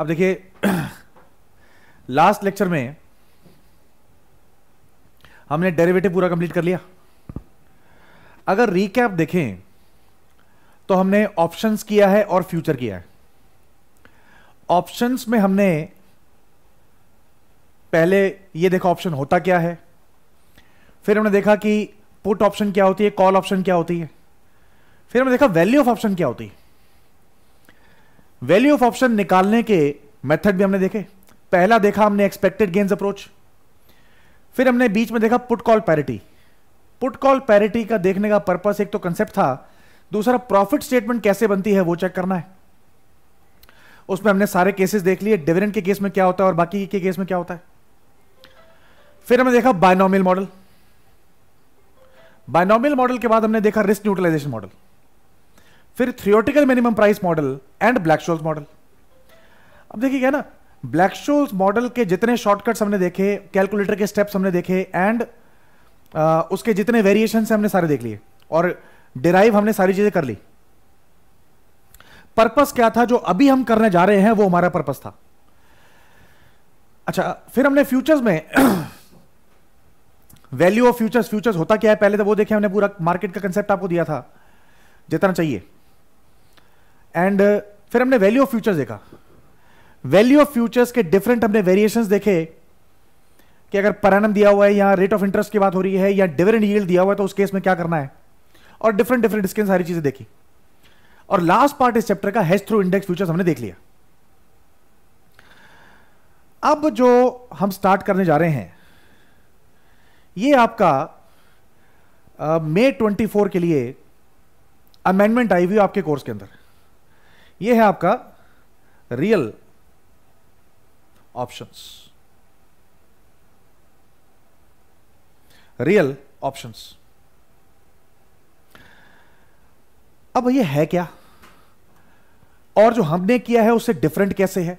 अब देखिए last lecture में हमने डेरिवेटिव पूरा कंप्लीट कर लिया। अगर रिकैप देखें तो हमने ऑप्शंस किया है और फ्यूचर किया है। ऑप्शंस में हमने पहले ये देखा ऑप्शन होता क्या है, फिर हमने देखा कि पुट ऑप्शन क्या होती है, कॉल ऑप्शन क्या होती है, फिर हमने देखा वैल्यू ऑफ ऑप्शन क्या होती है। वैल्यू ऑफ ऑप्शन निकालने के मेथड भी हमने देखे। पहला देखा हमने एक्सपेक्टेड गेन्स अप्रोच, फिर हमने बीच में देखा put call parity. Put call parity का देखने का पर्पस एक तो कंसेप्ट था, दूसरा प्रॉफिट स्टेटमेंट कैसे बनती है वो चेक करना है। उसमें हमने सारे केसेस देख लिए, डिविडेंड के केस में क्या होता है और बाकी के केस में क्या होता है। फिर हमने देखा बायनॉमियल मॉडल। बायनॉमियल मॉडल के बाद हमने देखा रिस्क न्यूट्रलाइजेशन मॉडल, फिर theoretical minimum price model and black-Sholes model. अब देखिए क्या ना, ब्लैक-शोल्स मॉडल के जितने शॉर्टकट्स हमने देखे, कैलकुलेटर के स्टेप्स हमने देखे एंड उसके जितने वेरिएशन हमने सारे देख लिए और डिराइव हमने सारी चीजें कर ली। पर्पस क्या था जो अभी हम करने जा रहे हैं, वो हमारा पर्पस था। अच्छा, फिर हमने फ्यूचर्स में वैल्यू ऑफ फ्यूचर्स, फ्यूचर्स होता क्या है पहले तो वो देखे हमने। पूरा मार्केट का कंसेप्ट आपको दिया था जितना चाहिए। एंड फिर हमने वैल्यू ऑफ फ्यूचर्स देखा। वैल्यू ऑफ फ्यूचर्स के डिफरेंट हमने वेरिएशंस देखे कि अगर पर एनम दिया हुआ है या रेट ऑफ इंटरेस्ट की बात हो रही है या डिविडेंड यील्ड दिया हुआ है तो उस केस में क्या करना है, और डिफरेंट डिफरेंट इसके सारी चीजें देखी। और लास्ट पार्ट इस चैप्टर का हेज थ्रू इंडेक्स फ्यूचर्स हमने देख लिया। अब जो हम स्टार्ट करने जा रहे हैं ये आपका मई 24 के लिए अमेंडमेंट आई हुई आपके कोर्स के अंदर। ये है आपका रियल ऑप्शंस। रियल ऑप्शंस अब ये है क्या और जो हमने किया है उससे डिफरेंट कैसे है,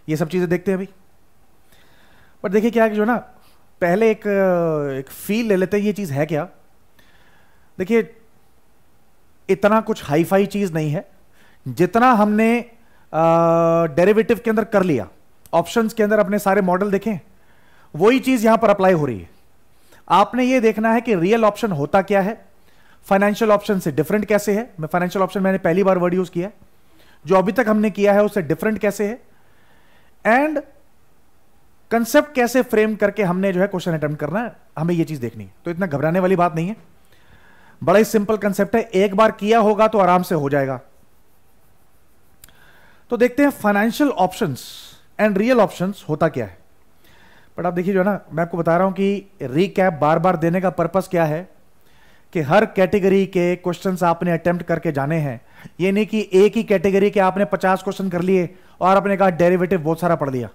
ये सब चीजें देखते हैं अभी। पर देखिए क्या है कि जो ना, पहले एक फील ले लेते हैं ये चीज है क्या। देखिए इतना कुछ हाई फाई चीज नहीं है जितना हमने डेरिवेटिव के अंदर कर लिया। ऑप्शंस के अंदर अपने सारे मॉडल देखें, वही चीज यहां पर अप्लाई हो रही है। आपने ये देखना है कि रियल ऑप्शन होता क्या है, फाइनेंशियल ऑप्शन से डिफरेंट कैसे है। मैं फाइनेंशियल ऑप्शन मैंने पहली बार वर्ड यूज किया है, जो अभी तक हमने किया है उससे डिफरेंट कैसे है, एंड कंसेप्ट कैसे फ्रेम करके हमने जो है क्वेश्चन अटेम्प्ट करना है, हमें ये चीज देखनी है। तो इतना घबराने वाली बात नहीं है, बड़ा ही सिंपल कंसेप्ट है। एक बार किया होगा तो आराम से हो जाएगा। तो देखते हैं financial options and real options होता क्या है। बट आप देखिए जो है ना, मैं आपको बता रहा हूं कि रीकैप बार बार देने का पर्पस क्या है कि हर कैटेगरी के क्वेश्चंस आपने अटेम्प्ट करके जाने हैं। ये नहीं कि एक ही कैटेगरी के आपने 50 क्वेश्चन कर लिए और आपने कहा डेरिवेटिव बहुत सारा पढ़ लिया।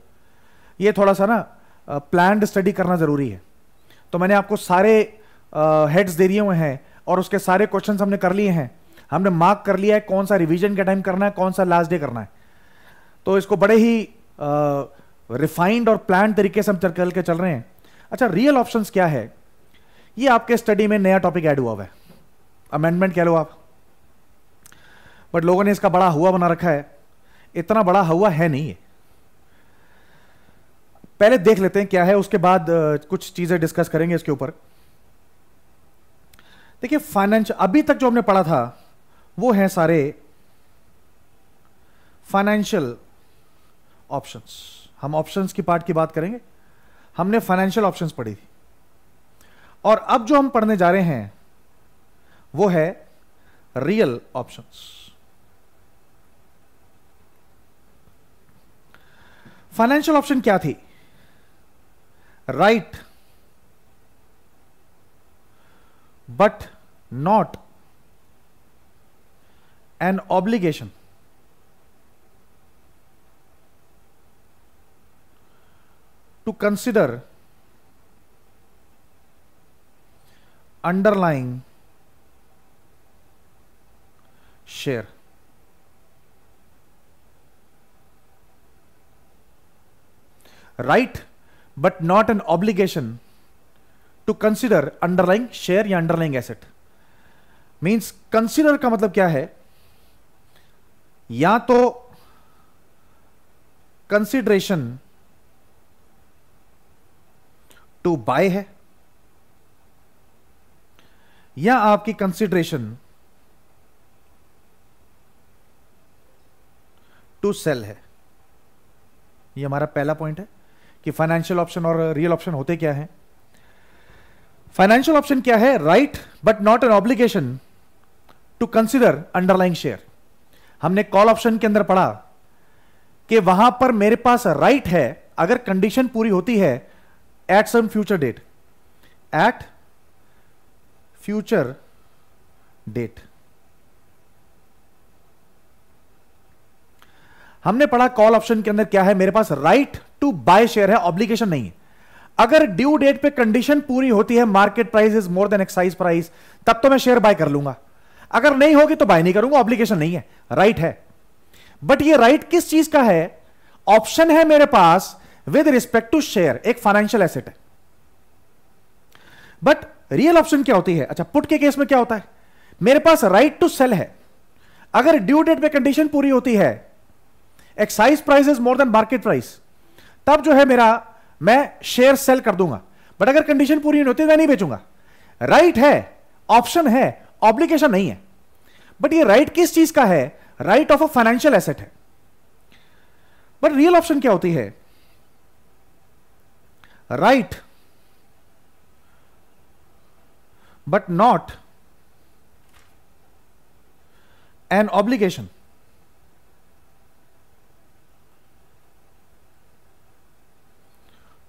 ये थोड़ा सा ना प्लान्ड स्टडी करना जरूरी है। तो मैंने आपको सारे हेड्स दे दिए हुए हैं और उसके सारे क्वेश्चंस हमने कर लिए हैं। हमने मार्क कर लिया है कौन सा रिवीजन के टाइम करना है, कौन सा लास्ट डे करना है। तो इसको बड़े ही रिफाइंड और प्लान तरीके से हम चल के चल रहे हैं। अच्छा, रियल ऑप्शंस क्या है, ये आपके स्टडी में नया टॉपिक ऐड हुआ है, अमेंडमेंट कह लो आप। बट लोगों ने इसका बड़ा हुआ बना रखा है, इतना बड़ा हुआ है नहीं है। पहले देख लेते हैं क्या है, उसके बाद कुछ चीजें डिस्कस करेंगे इसके ऊपर। देखिए फाइनेंशियल, अभी तक जो हमने पढ़ा था वो है सारे फाइनेंशियल ऑप्शंस। हम ऑप्शंस की पार्ट की बात करेंगे। हमने फाइनेंशियल ऑप्शंस पढ़ी थी और अब जो हम पढ़ने जा रहे हैं वो है रियल ऑप्शंस। फाइनेंशियल ऑप्शन क्या थी? Right but not an obligation to consider underlying share. Right but not an obligation to consider underlying share या underlying asset. Means consider का मतलब क्या है, या तो कंसिडरेशन टू बाय है या आपकी कंसिडरेशन टू सेल है। ये हमारा पहला पॉइंट है कि फाइनेंशियल ऑप्शन और रियल ऑप्शन होते क्या है। फाइनेंशियल ऑप्शन क्या है? Right but not an obligation to consider underlying share. हमने कॉल ऑप्शन के अंदर पढ़ा कि वहां पर मेरे पास राइट है अगर कंडीशन पूरी होती है at some future date, at future date. हमने पढ़ा कॉल ऑप्शन के अंदर क्या है, मेरे पास राइट टू बाय शेयर है, ऑब्लिगेशन नहीं है। अगर ड्यू डेट पे कंडीशन पूरी होती है market price is more than excise price, तब तो मैं शेयर बाय कर लूंगा, अगर नहीं होगी तो बाय नहीं करूंगा, ऑब्लिगेशन नहीं है, राइट है। बट ये राइट किस चीज का है? ऑप्शन है मेरे पास विद रिस्पेक्ट टू शेयर, एक फाइनेंशियल एसेट है। बट रियल ऑप्शन क्या होती है? अच्छा, पुट के केस में क्या होता है? मेरे पास राइट टू सेल है, अगर ड्यू डेट पे कंडीशन पूरी होती है excise price is more than market price, तब जो है मेरा मैं शेयर सेल कर दूंगा। बट अगर कंडीशन पूरी नहीं होती मैं नहीं बेचूंगा। राइट है, ऑप्शन है, ऑब्लिगेशन नहीं है। बट ये राइट किस चीज का है? Right of a financial asset है। बट रियल ऑप्शन क्या होती है? Right but not an obligation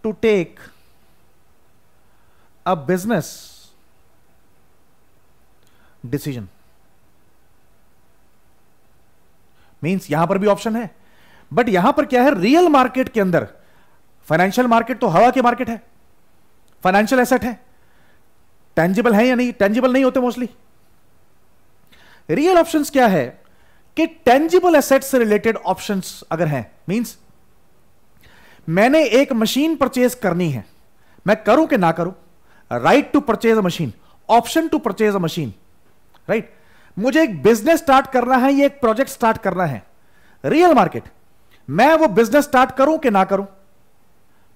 to take a business decision। Means यहां पर भी ऑप्शन है, बट यहां पर क्या है? रियल मार्केट के अंदर, फाइनेंशियल मार्केट तो हवा की मार्केट है, फाइनेंशियल एसेट है, टेंजिबल है या नहीं? टेंजिबल नहीं होते मोस्टली। रियल ऑप्शंस क्या है कि टेंजिबल एसेट से रिलेटेड ऑप्शंस अगर हैं, मींस मैंने एक मशीन परचेज करनी है, मैं करूं कि ना करूं, right to purchase a machine, option to purchase a machine, right. मुझे एक बिजनेस स्टार्ट करना है, ये एक प्रोजेक्ट स्टार्ट करना है, रियल मार्केट, मैं वो बिजनेस स्टार्ट करूं कि ना करूं,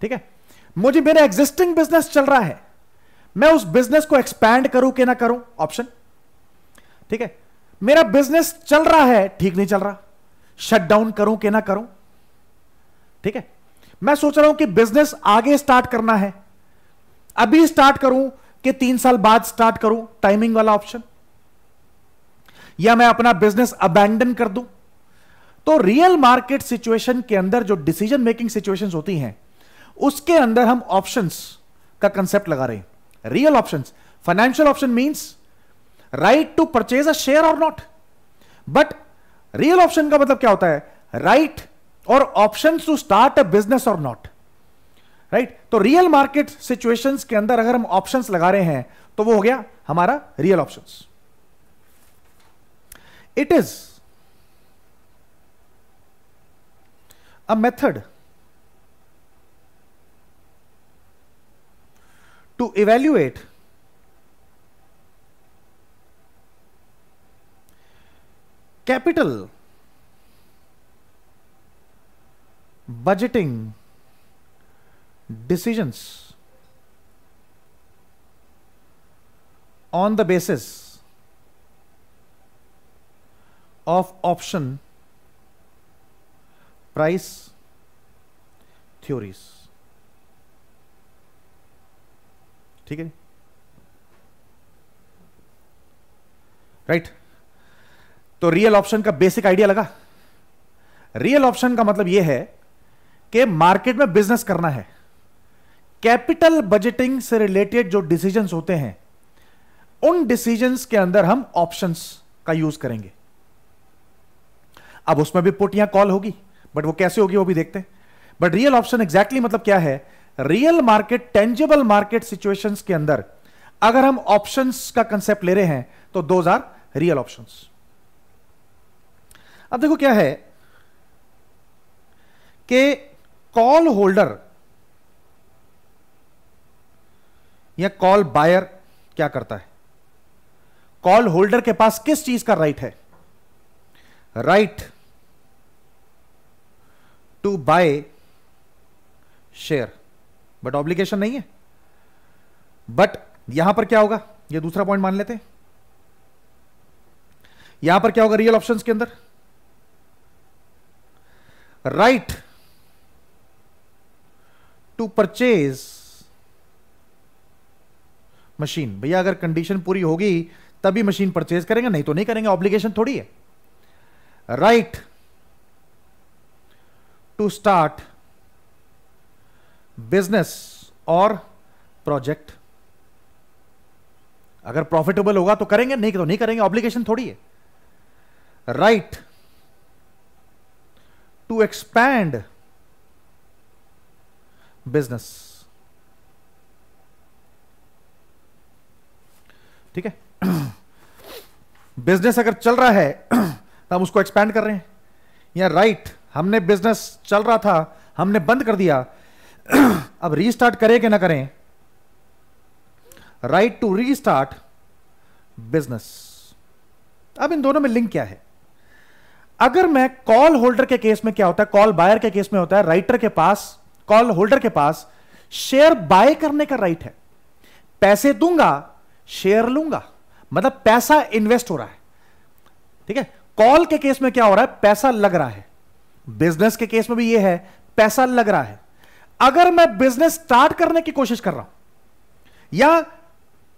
ठीक है। मुझे मेरा एग्जिस्टिंग बिजनेस चल रहा है, मैं उस बिजनेस को एक्सपैंड करूं कि ना करूं, ऑप्शन, ठीक है। मेरा बिजनेस चल रहा है, ठीक नहीं चल रहा, शट डाउन करूं कि ना करूं, ठीक है। मैं सोच रहा हूं कि बिजनेस आगे स्टार्ट करना है, अभी स्टार्ट करूं कि 3 साल बाद स्टार्ट करूं, टाइमिंग वाला ऑप्शन, या मैं अपना बिजनेस अबैंडन कर दूं। तो रियल मार्केट सिचुएशन के अंदर जो डिसीजन मेकिंग सिचुएशंस होती हैं, उसके अंदर हम ऑप्शंस का कंसेप्ट लगा रहे हैं। Real options, financial option means right to purchase a share और नॉट, बट रियल ऑप्शन का मतलब क्या होता है? राइट और options to start a business और नॉट, राइट। तो रियल मार्केट सिचुएशंस के अंदर अगर हम ऑप्शंस लगा रहे हैं तो वो हो गया हमारा real options. It is a method to evaluate capital budgeting decisions on the basis of option price theories, ठीक है, राइट। तो रियल ऑप्शन का बेसिक आइडिया लगा। रियल ऑप्शन का मतलब यह है कि मार्केट में बिजनेस करना है, कैपिटल बजटिंग से रिलेटेड जो डिसीजंस होते हैं, उन डिसीजंस के अंदर हम ऑप्शंस का यूज करेंगे। अब उसमें भी पुट या कॉल होगी, बट वो कैसे होगी वो भी देखते हैं। बट रियल ऑप्शन एग्जैक्टली मतलब क्या है? Real market, tangible market situations के अंदर अगर हम ऑप्शंस का कंसेप्ट ले रहे हैं तो दोज आर रियल ऑप्शंस। अब देखो क्या है कि कॉल होल्डर या कॉल बायर क्या करता है? कॉल होल्डर के पास किस चीज का राइट है? Right to to buy share, but obligation नहीं है। बट यहां पर क्या होगा, ये दूसरा पॉइंट मान लेते हैं। यहां पर क्या होगा रियल ऑप्शंस के अंदर, राइट टू परचेज मशीन। भैया अगर कंडीशन पूरी होगी तभी मशीन परचेज करेंगे, नहीं तो नहीं करेंगे, ऑब्लिगेशन थोड़ी है। राइट टू स्टार्ट बिजनेस और प्रोजेक्ट। अगर प्रॉफिटेबल होगा तो करेंगे, नहीं तो नहीं करेंगे, ऑब्लिगेशन थोड़ी है। राइट टू एक्सपैंड बिजनेस, ठीक है। बिजनेस अगर चल रहा है तो हम उसको एक्सपैंड कर रहे हैं। या राइट हमने बिजनेस चल रहा था, हमने बंद कर दिया, अब रीस्टार्ट करें कि ना करें, राइट टू रीस्टार्ट बिजनेस। अब इन दोनों में लिंक क्या है? अगर मैं कॉल होल्डर के केस में क्या होता है, कॉल बायर के केस में होता है राइटर के पास, कॉल होल्डर के पास शेयर बाय करने का राइट है। पैसे दूंगा, शेयर लूंगा, मतलब पैसा इन्वेस्ट हो रहा है, ठीक है। कॉल के केस में क्या हो रहा है, पैसा लग रहा है। बिजनेस के केस में भी यह है, पैसा लग रहा है। अगर मैं बिजनेस स्टार्ट करने की कोशिश कर रहा हूं या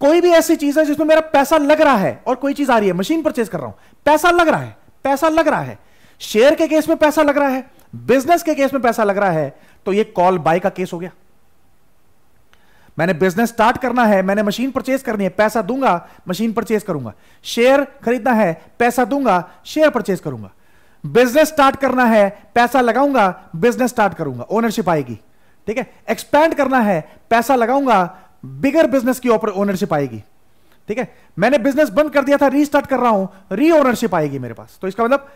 कोई भी ऐसी चीज है जिसमें मेरा पैसा लग रहा है और कोई चीज आ रही है, मशीन परचेज कर रहा हूं, पैसा लग रहा है, पैसा लग रहा है। शेयर के केस में पैसा लग रहा है, बिजनेस के केस में पैसा लग रहा है, तो यह कॉल बाय का केस हो गया। मैंने बिजनेस स्टार्ट करना है, मैंने मशीन परचेज करनी है, पैसा दूंगा, मशीन परचेज करूंगा। शेयर खरीदना है, पैसा दूंगा, शेयर परचेज करूंगा। बिजनेस स्टार्ट करना है, पैसा लगाऊंगा, बिजनेस स्टार्ट करूंगा, ओनरशिप आएगी, ठीक है। एक्सपैंड करना है, पैसा लगाऊंगा, बिगर बिजनेस की ओनरशिप आएगी, ठीक है। मैंने बिजनेस बंद कर दिया था, रीस्टार्ट कर रहा हूं, री ओनरशिप आएगी मेरे पास। तो इसका मतलब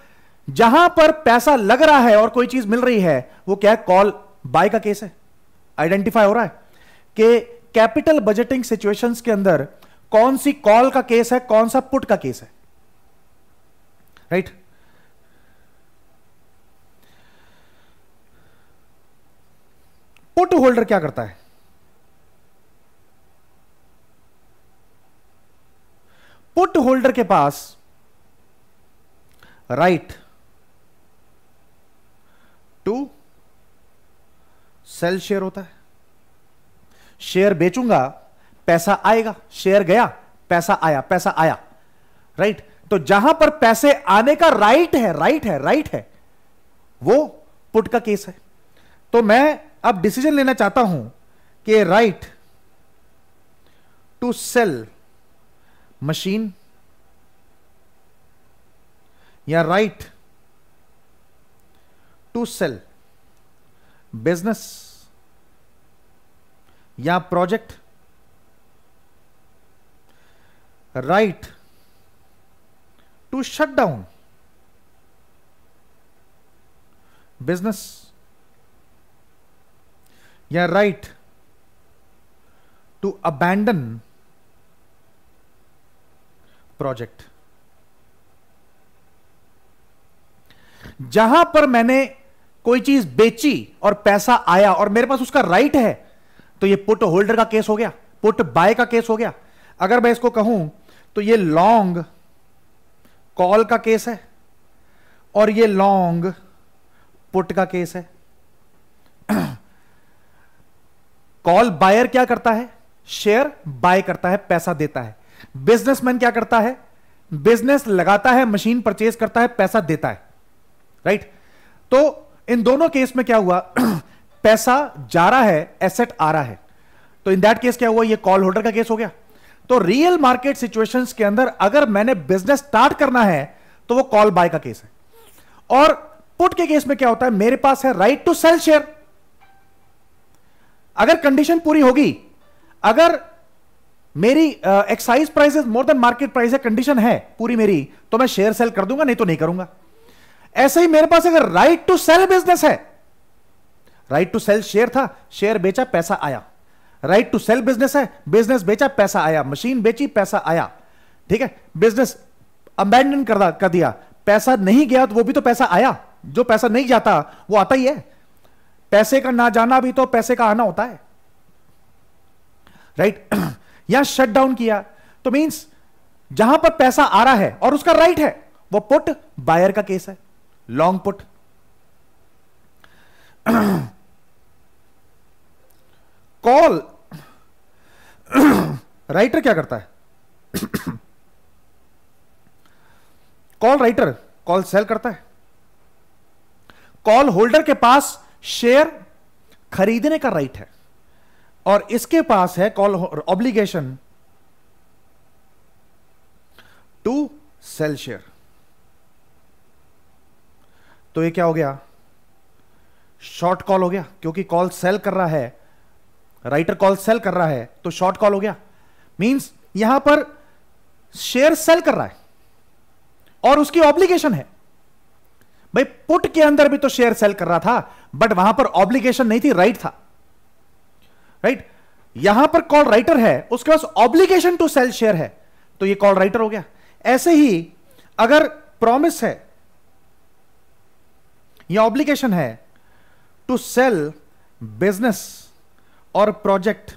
जहां पर पैसा लग रहा है और कोई चीज मिल रही है, वो क्या है, कॉल बाय का केस है। आइडेंटिफाई हो रहा है कि कैपिटल बजटिंग सिचुएशंस के अंदर कौन सी कॉल का केस है, कौन सा पुट का केस है, राइट। पुट होल्डर क्या करता है, पुट होल्डर के पास राइट टू सेल शेयर होता है। शेयर बेचूंगा, पैसा आएगा, शेयर गया, पैसा आया, पैसा आया, राइट। तो जहां पर पैसे आने का राइट है, वो पुट का केस है। तो मैं अब डिसीजन लेना चाहता हूं कि राइट टू सेल मशीन या राइट टू सेल बिजनेस या project, right to shut down business या राइट टू अबैंडन प्रोजेक्ट। जहां पर मैंने कोई चीज बेची और पैसा आया और मेरे पास उसका राइट है, तो ये पुट होल्डर का केस हो गया, पुट बाय का केस हो गया। अगर मैं इसको कहूं तो ये लॉन्ग कॉल का केस है और ये लॉन्ग पुट का केस है। कॉल बायर क्या करता है, शेयर बाय करता है, पैसा देता है। बिजनेसमैन क्या करता है, बिजनेस लगाता है, मशीन परचेज करता है, पैसा देता है, राइट। तो इन दोनों केस में क्या हुआ, पैसा जा रहा है, एसेट आ रहा है। तो इन दैट केस क्या हुआ, ये कॉल होल्डर का केस हो गया। तो रियल मार्केट सिचुएशंस के अंदर अगर मैंने बिजनेस स्टार्ट करना है तो वो कॉल बाय का केस है। और पुट के केस में क्या होता है, मेरे पास है राइट टू सेल शेयर। अगर कंडीशन पूरी होगी, अगर मेरी excise price is more than market price है, कंडीशन है पूरी मेरी, तो मैं शेयर सेल कर दूंगा, नहीं तो नहीं करूंगा। ऐसे ही मेरे पास अगर राइट टू सेल बिजनेस है, राइट टू सेल शेयर था, शेयर बेचा, पैसा आया। राइट टू सेल बिजनेस है, बिजनेस बेचा, पैसा आया, मशीन बेची, पैसा आया, ठीक है। बिजनेस अबैंडन कर दिया, पैसा नहीं गया तो वो भी तो पैसा आया, जो पैसा नहीं जाता वो आता ही है, पैसे का ना जाना भी तो पैसे का आना होता है, राइट? यहां शट डाउन किया तो मींस जहां पर पैसा आ रहा है और उसका राइट है वो पुट बायर का केस है, लॉन्ग पुट। कॉल राइटर क्या करता है? कॉल राइटर कॉल सेल करता है। कॉल होल्डर के पास शेयर खरीदने का राइट है और इसके पास है call obligation to sell share. तो ये क्या हो गया? शॉर्ट कॉल हो गया, क्योंकि कॉल सेल कर रहा है, राइटर कॉल सेल कर रहा है तो शॉर्ट कॉल हो गया। मींस यहां पर शेयर सेल कर रहा है और उसकी ऑब्लिगेशन है। भाई पुट के अंदर भी तो शेयर सेल कर रहा था, बट वहां पर ऑब्लिगेशन नहीं थी, राइट था, राइट? यहां पर कॉल राइटर है, उसके पास ऑब्लिगेशन टू सेल शेयर है, तो ये कॉल राइटर हो गया। ऐसे ही अगर प्रॉमिस है या ऑब्लिगेशन है टू सेल बिजनेस और project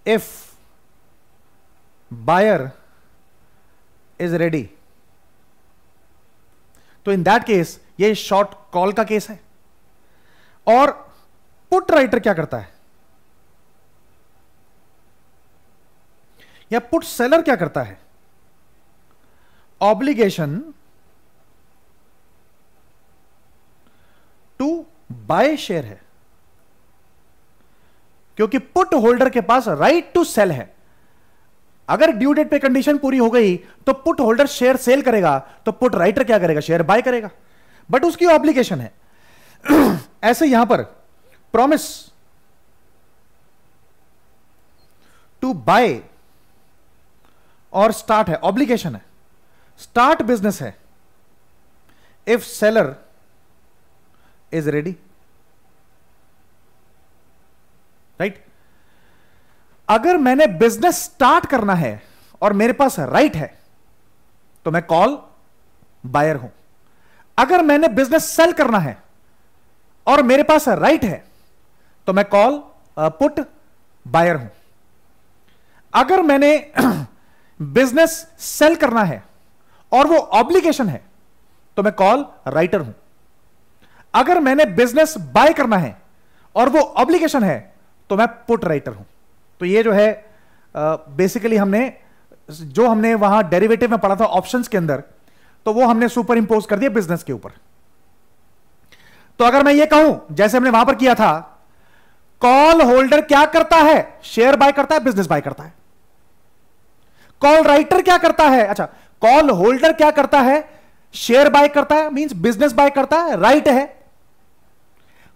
if buyer is ready, तो इन दैट केस ये शॉर्ट कॉल का केस है। और पुट राइटर क्या करता है या पुट सेलर क्या करता है? ऑब्लिगेशन टू बाय शेयर है, क्योंकि पुट होल्डर के पास राइट टू सेल है। अगर ड्यू डेट पे कंडीशन पूरी हो गई तो पुट होल्डर शेयर सेल करेगा, तो पुट राइटर क्या करेगा? शेयर बाय करेगा, बट उसकी ऑब्लिगेशन है। ऐसे यहां पर प्रॉमिस टू बाय और स्टार्ट है, ऑब्लिगेशन है, स्टार्ट बिजनेस है if seller is ready, right? अगर मैंने बिजनेस स्टार्ट करना है और मेरे पास राइट है तो मैं कॉल बायर हूं। अगर मैंने बिजनेस सेल करना है और मेरे पास राइट है तो मैं कॉल पुट बायर हूं। अगर मैंने बिजनेस सेल करना है और वो ऑब्लिगेशन है तो मैं कॉल राइटर हूं। अगर मैंने बिजनेस बाय करना है और वो ऑब्लिगेशन है तो मैं पुट राइटर हूं। तो ये जो है बेसिकली हमने वहां डेरिवेटिव में पढ़ा था ऑप्शंस के अंदर, तो वो हमने सुपर इंपोज कर दिया बिजनेस के ऊपर। तो अगर मैं ये कहूं जैसे हमने वहां पर किया था, कॉल होल्डर क्या करता है? शेयर बाय करता है, बिजनेस बाय करता है। कॉल राइटर क्या करता है? अच्छा, कॉल होल्डर क्या करता है? शेयर बाय करता है, मींस बिजनेस बाय करता है, राइट है।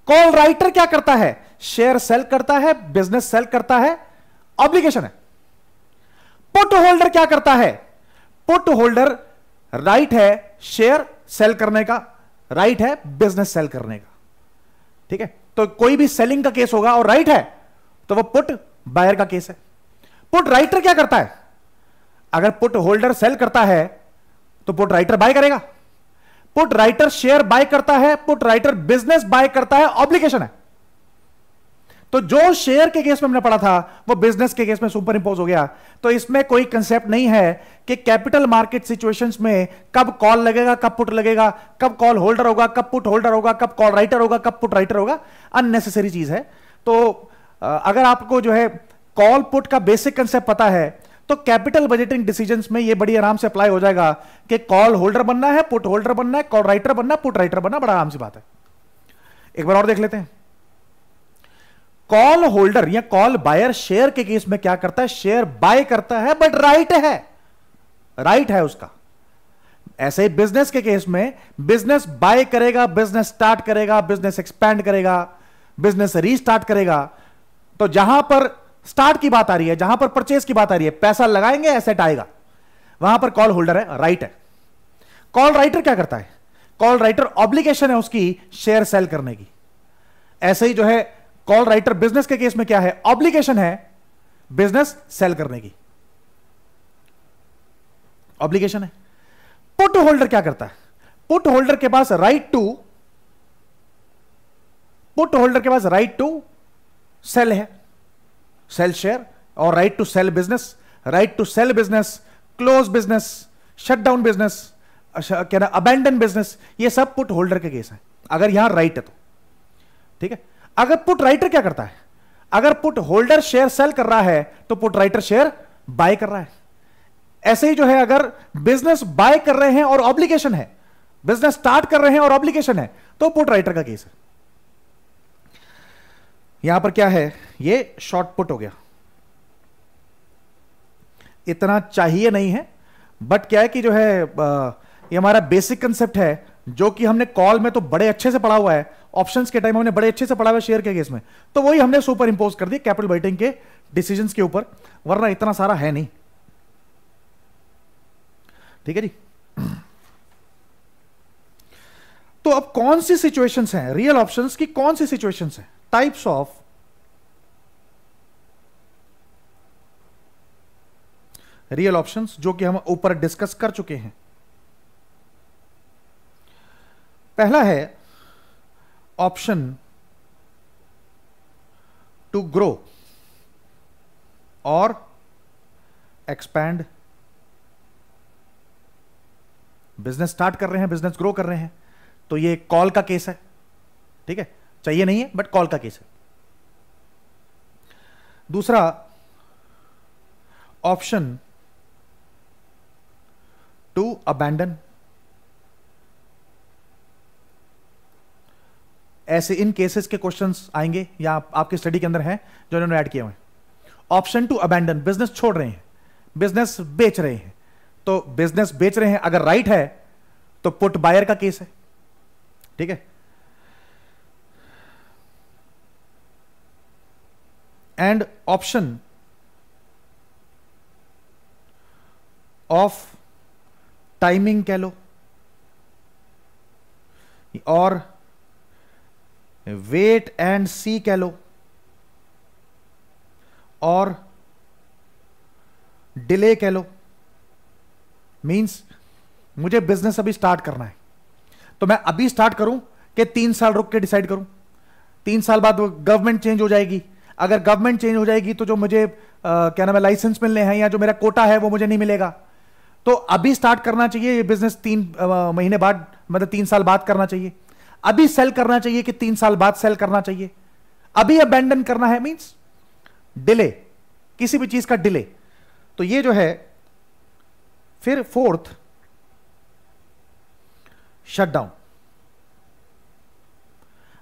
कॉल राइटर क्या करता है? शेयर सेल करता है, बिजनेस सेल करता है, ऑब्लिगेशन है। पुट होल्डर क्या करता है? पुट होल्डर राइट है शेयर सेल करने का, राइट है बिजनेस सेल करने का, ठीक है? तो कोई भी सेलिंग का केस होगा और राइट है तो वो पुट बायर का केस है। पुट राइटर क्या करता है? अगर पुट होल्डर सेल करता है तो पुट राइटर बाय करेगा। पुट राइटर शेयर बाय करता है, पुट राइटर बिजनेस बाय करता है, ऑब्लिगेशन है। तो जो शेयर के केस में हमने पढ़ा था वो बिजनेस के केस में सुपर इंपोज हो गया। तो इसमें कोई कंसेप्ट नहीं है कि कैपिटल मार्केट सिचुएशंस में कब कॉल लगेगा, कब पुट लगेगा, कब कॉल होल्डर होगा, कब पुट होल्डर होगा, कब कॉल राइटर होगा, कब पुट राइटर होगा। अननेसेसरी चीज है। तो अगर आपको जो है कॉल पुट का बेसिक कंसेप्ट पता है तो कैपिटल बजटिंग डिसीजंस में ये बड़ी आराम से अप्लाई हो जाएगा कि कॉल होल्डर बनना है, पुट होल्डर बनना है, कॉल राइटर बनना है, पुट राइटर बनना, बड़ा आराम सी बात है। एक बार और देख लेते हैं। कॉल होल्डर या कॉल बायर शेयर के केस में क्या करता है? शेयर बाय करता है, बट राइट है उसका। ऐसे ही बिजनेस के केस में बिजनेस बाय करेगा, बिजनेस स्टार्ट करेगा, बिजनेस एक्सपैंड करेगा, बिजनेस रीस्टार्ट करेगा। तो जहां पर स्टार्ट की बात आ रही है, जहां पर परचेज की बात आ रही है, पैसा लगाएंगे एसेट आएगा, वहां पर कॉल होल्डर है, राइट है। कॉल राइटर क्या करता है? कॉल राइटर ऑब्लिगेशन है उसकी शेयर सेल करने की। ऐसे ही जो है कॉल राइटर बिजनेस के केस में क्या है? ऑब्लिगेशन है बिजनेस सेल करने की, ऑब्लिगेशन है। पुट होल्डर क्या करता है? पुट होल्डर के पास राइट टू पुट होल्डर के पास राइट टू सेल है, सेल शेयर, और right to sell business, right to sell business, close business, shut down business, क्या ना अबैंडन बिजनेस, ये सब पुट होल्डर के केस है अगर यहां राइट है तो। ठीक है, अगर पुट राइटर क्या करता है, अगर पुट होल्डर शेयर सेल कर रहा है तो पुट राइटर शेयर बाय कर रहा है। ऐसे ही जो है अगर बिजनेस बाय कर रहे हैं और ऑब्लिगेशन है, बिजनेस स्टार्ट कर रहे हैं और ऑब्लिगेशन है, तो पुट राइटर का केस है। यहां पर क्या है, ये शॉर्ट पुट हो गया, इतना चाहिए नहीं है, बट क्या है कि जो है ये हमारा बेसिक कंसेप्ट है जो कि हमने कॉल में तो बड़े अच्छे से पढ़ा हुआ है, ऑप्शंस के टाइम हमने बड़े अच्छे से पढ़ा हुआ है शेयर के केस में, तो वही हमने सुपर इंपोज कर दिया कैपिटल बाइटिंग के डिसीजंस के ऊपर, वरना इतना सारा है नहीं। ठीक है जी। तो अब कौन सी सिचुएशंस हैं रियल ऑप्शंस की, कौन सी सिचुएशंस हैं, टाइप्स ऑफ रियल ऑप्शंस जो कि हम ऊपर डिस्कस कर चुके हैं। पहला है ऑप्शन टू ग्रो और एक्सपैंड। बिजनेस स्टार्ट कर रहे हैं, बिजनेस ग्रो कर रहे हैं, तो ये कॉल का केस है। ठीक है, चाहिए नहीं है बट कॉल का केस है। दूसरा ऑप्शन टू अबैंडन। ऐसे इन केसेस के क्वेश्चंस आएंगे या आपकी स्टडी के अंदर हैं जो इन्होंने ऐड किए हुए हैं। ऑप्शन टू अबैंडन, बिजनेस छोड़ रहे हैं, बिजनेस बेच रहे हैं, तो बिजनेस बेच रहे हैं अगर राइट है तो पुट बायर का केस है। ठीक है, एंड ऑप्शन ऑफ टाइमिंग कह लो और वेट एंड सी कह लो और डिले कह लो। मींस मुझे बिजनेस अभी स्टार्ट करना है, तो मैं अभी स्टार्ट करूं कि 3 साल रुक के डिसाइड करूं? 3 साल बाद गवर्नमेंट चेंज हो जाएगी, अगर गवर्नमेंट चेंज हो जाएगी तो जो मुझे क्या नाम है लाइसेंस मिलने हैं या जो मेरा कोटा है वो मुझे नहीं मिलेगा, तो अभी स्टार्ट करना चाहिए ये बिजनेस 3 महीने बाद, मतलब 3 साल बाद करना चाहिए? अभी सेल करना चाहिए कि 3 साल बाद सेल करना चाहिए? अभी अबैंडन करना है, मींस डिले, किसी भी चीज का डिले। तो ये जो है फिर फोर्थ शटडाउन।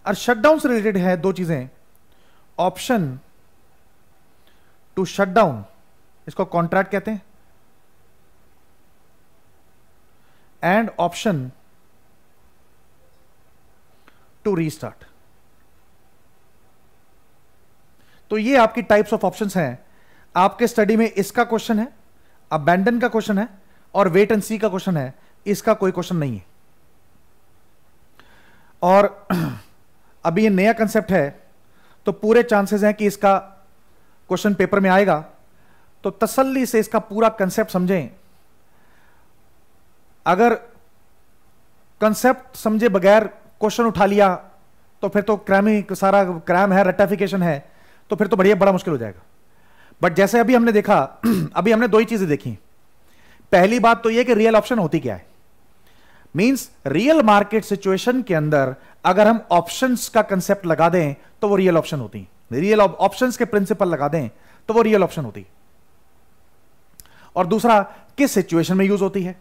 और शटडाउन से रिलेटेड है 2 चीजें, ऑप्शन टू शटडाउन, इसको कॉन्ट्रैक्ट कहते हैं, एंड ऑप्शन टू रीस्टार्ट। तो ये आपकी टाइप्स ऑफ ऑप्शंस हैं। आपके स्टडी में इसका क्वेश्चन है, अबैंडन का क्वेश्चन है और वेट एंड सी का क्वेश्चन है, इसका कोई क्वेश्चन नहीं है। और अभी ये नया कंसेप्ट है तो पूरे चांसेस हैं कि इसका क्वेश्चन पेपर में आएगा, तो तसल्ली से इसका पूरा कंसेप्ट समझें। अगर कंसेप्ट समझे बगैर क्वेश्चन उठा लिया तो फिर तो क्रैम ही सारा क्रैम है, रट्टाफिकेशन है, तो फिर तो बड़ा मुश्किल हो जाएगा। बट जैसे अभी हमने देखा अभी हमने 2 ही चीजें देखी। पहली बात तो यह कि रियल ऑप्शन होती क्या है, मींस रियल मार्केट सिचुएशन के अंदर अगर हम ऑप्शंस का कंसेप्ट लगा दें तो वो रियल ऑप्शन होती है, रियल ऑप्शंस के प्रिंसिपल लगा दें तो वो रियल ऑप्शन होती है। और दूसरा किस सिचुएशन में यूज होती है,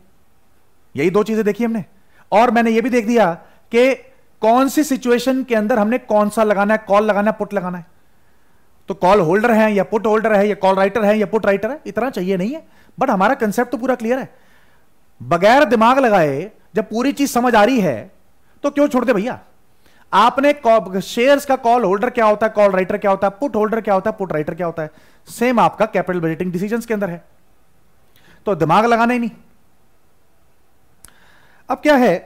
यही 2 चीजें देखी हमने। और मैंने ये भी देख दिया कि कौन सी सिचुएशन के अंदर हमने कौन सा लगाना है, कॉल लगाना है, पुट लगाना है। तो कॉल होल्डर है या पुट होल्डर है या कॉल राइटर है या पुट राइटर है, इतना चाहिए नहीं है, बट हमारा कंसेप्ट तो पूरा क्लियर है। बगैर दिमाग लगाए जब पूरी चीज समझ आ रही है तो क्यों छोड़ दे भैया। आपने शेयर्स का कॉल होल्डर क्या होता है, कॉल राइटर क्या होता है, पुट होल्डर क्या होता है, पुट राइटर क्या होता है, सेम आपका कैपिटल बजटिंग डिसीजंस के अंदर है, तो दिमाग लगाना ही नहीं। अब क्या है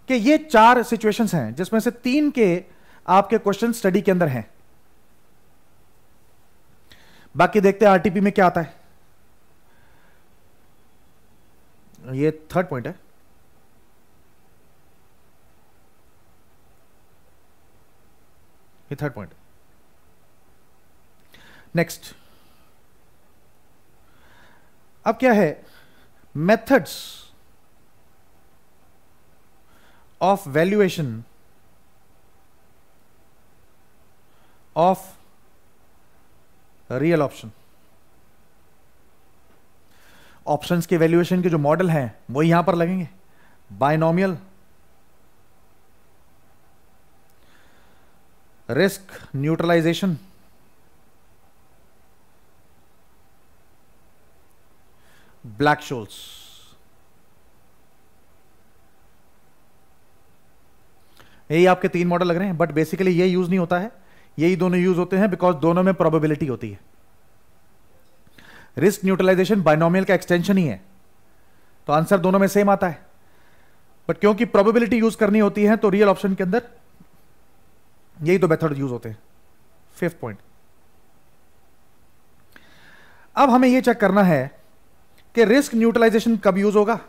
कि ये 4 सिचुएशंस हैं जिसमें से 3 के आपके क्वेश्चन स्टडी के अंदर हैं। बाकी देखते हैं आरटीपी में क्या आता है। ये 3rd पॉइंट है। ये थर्ड पॉइंट। नेक्स्ट, अब क्या है, methods of valuation of real option. Options के वैल्यूएशन के जो मॉडल हैं वो यहां पर लगेंगे, बायनॉमियल, रिस्क न्यूट्रलाइजेशन, ब्लैक-शोल्स। यही आपके तीन मॉडल लग रहे हैं, बट बेसिकली ये यूज नहीं होता है, यही दोनों यूज होते हैं बिकॉज दोनों में प्रोबेबिलिटी होती है। रिस्क न्यूट्रलाइजेशन बायनॉमियल का एक्सटेंशन ही है, तो आंसर दोनों में सेम आता है, बट क्योंकि प्रोबेबिलिटी यूज करनी होती है तो रियल ऑप्शन के अंदर यही दो मेथड यूज होते हैं। फिफ्थ पॉइंट, अब हमें यह चेक करना है कि रिस्क न्यूट्रलाइजेशन कब यूज होगा।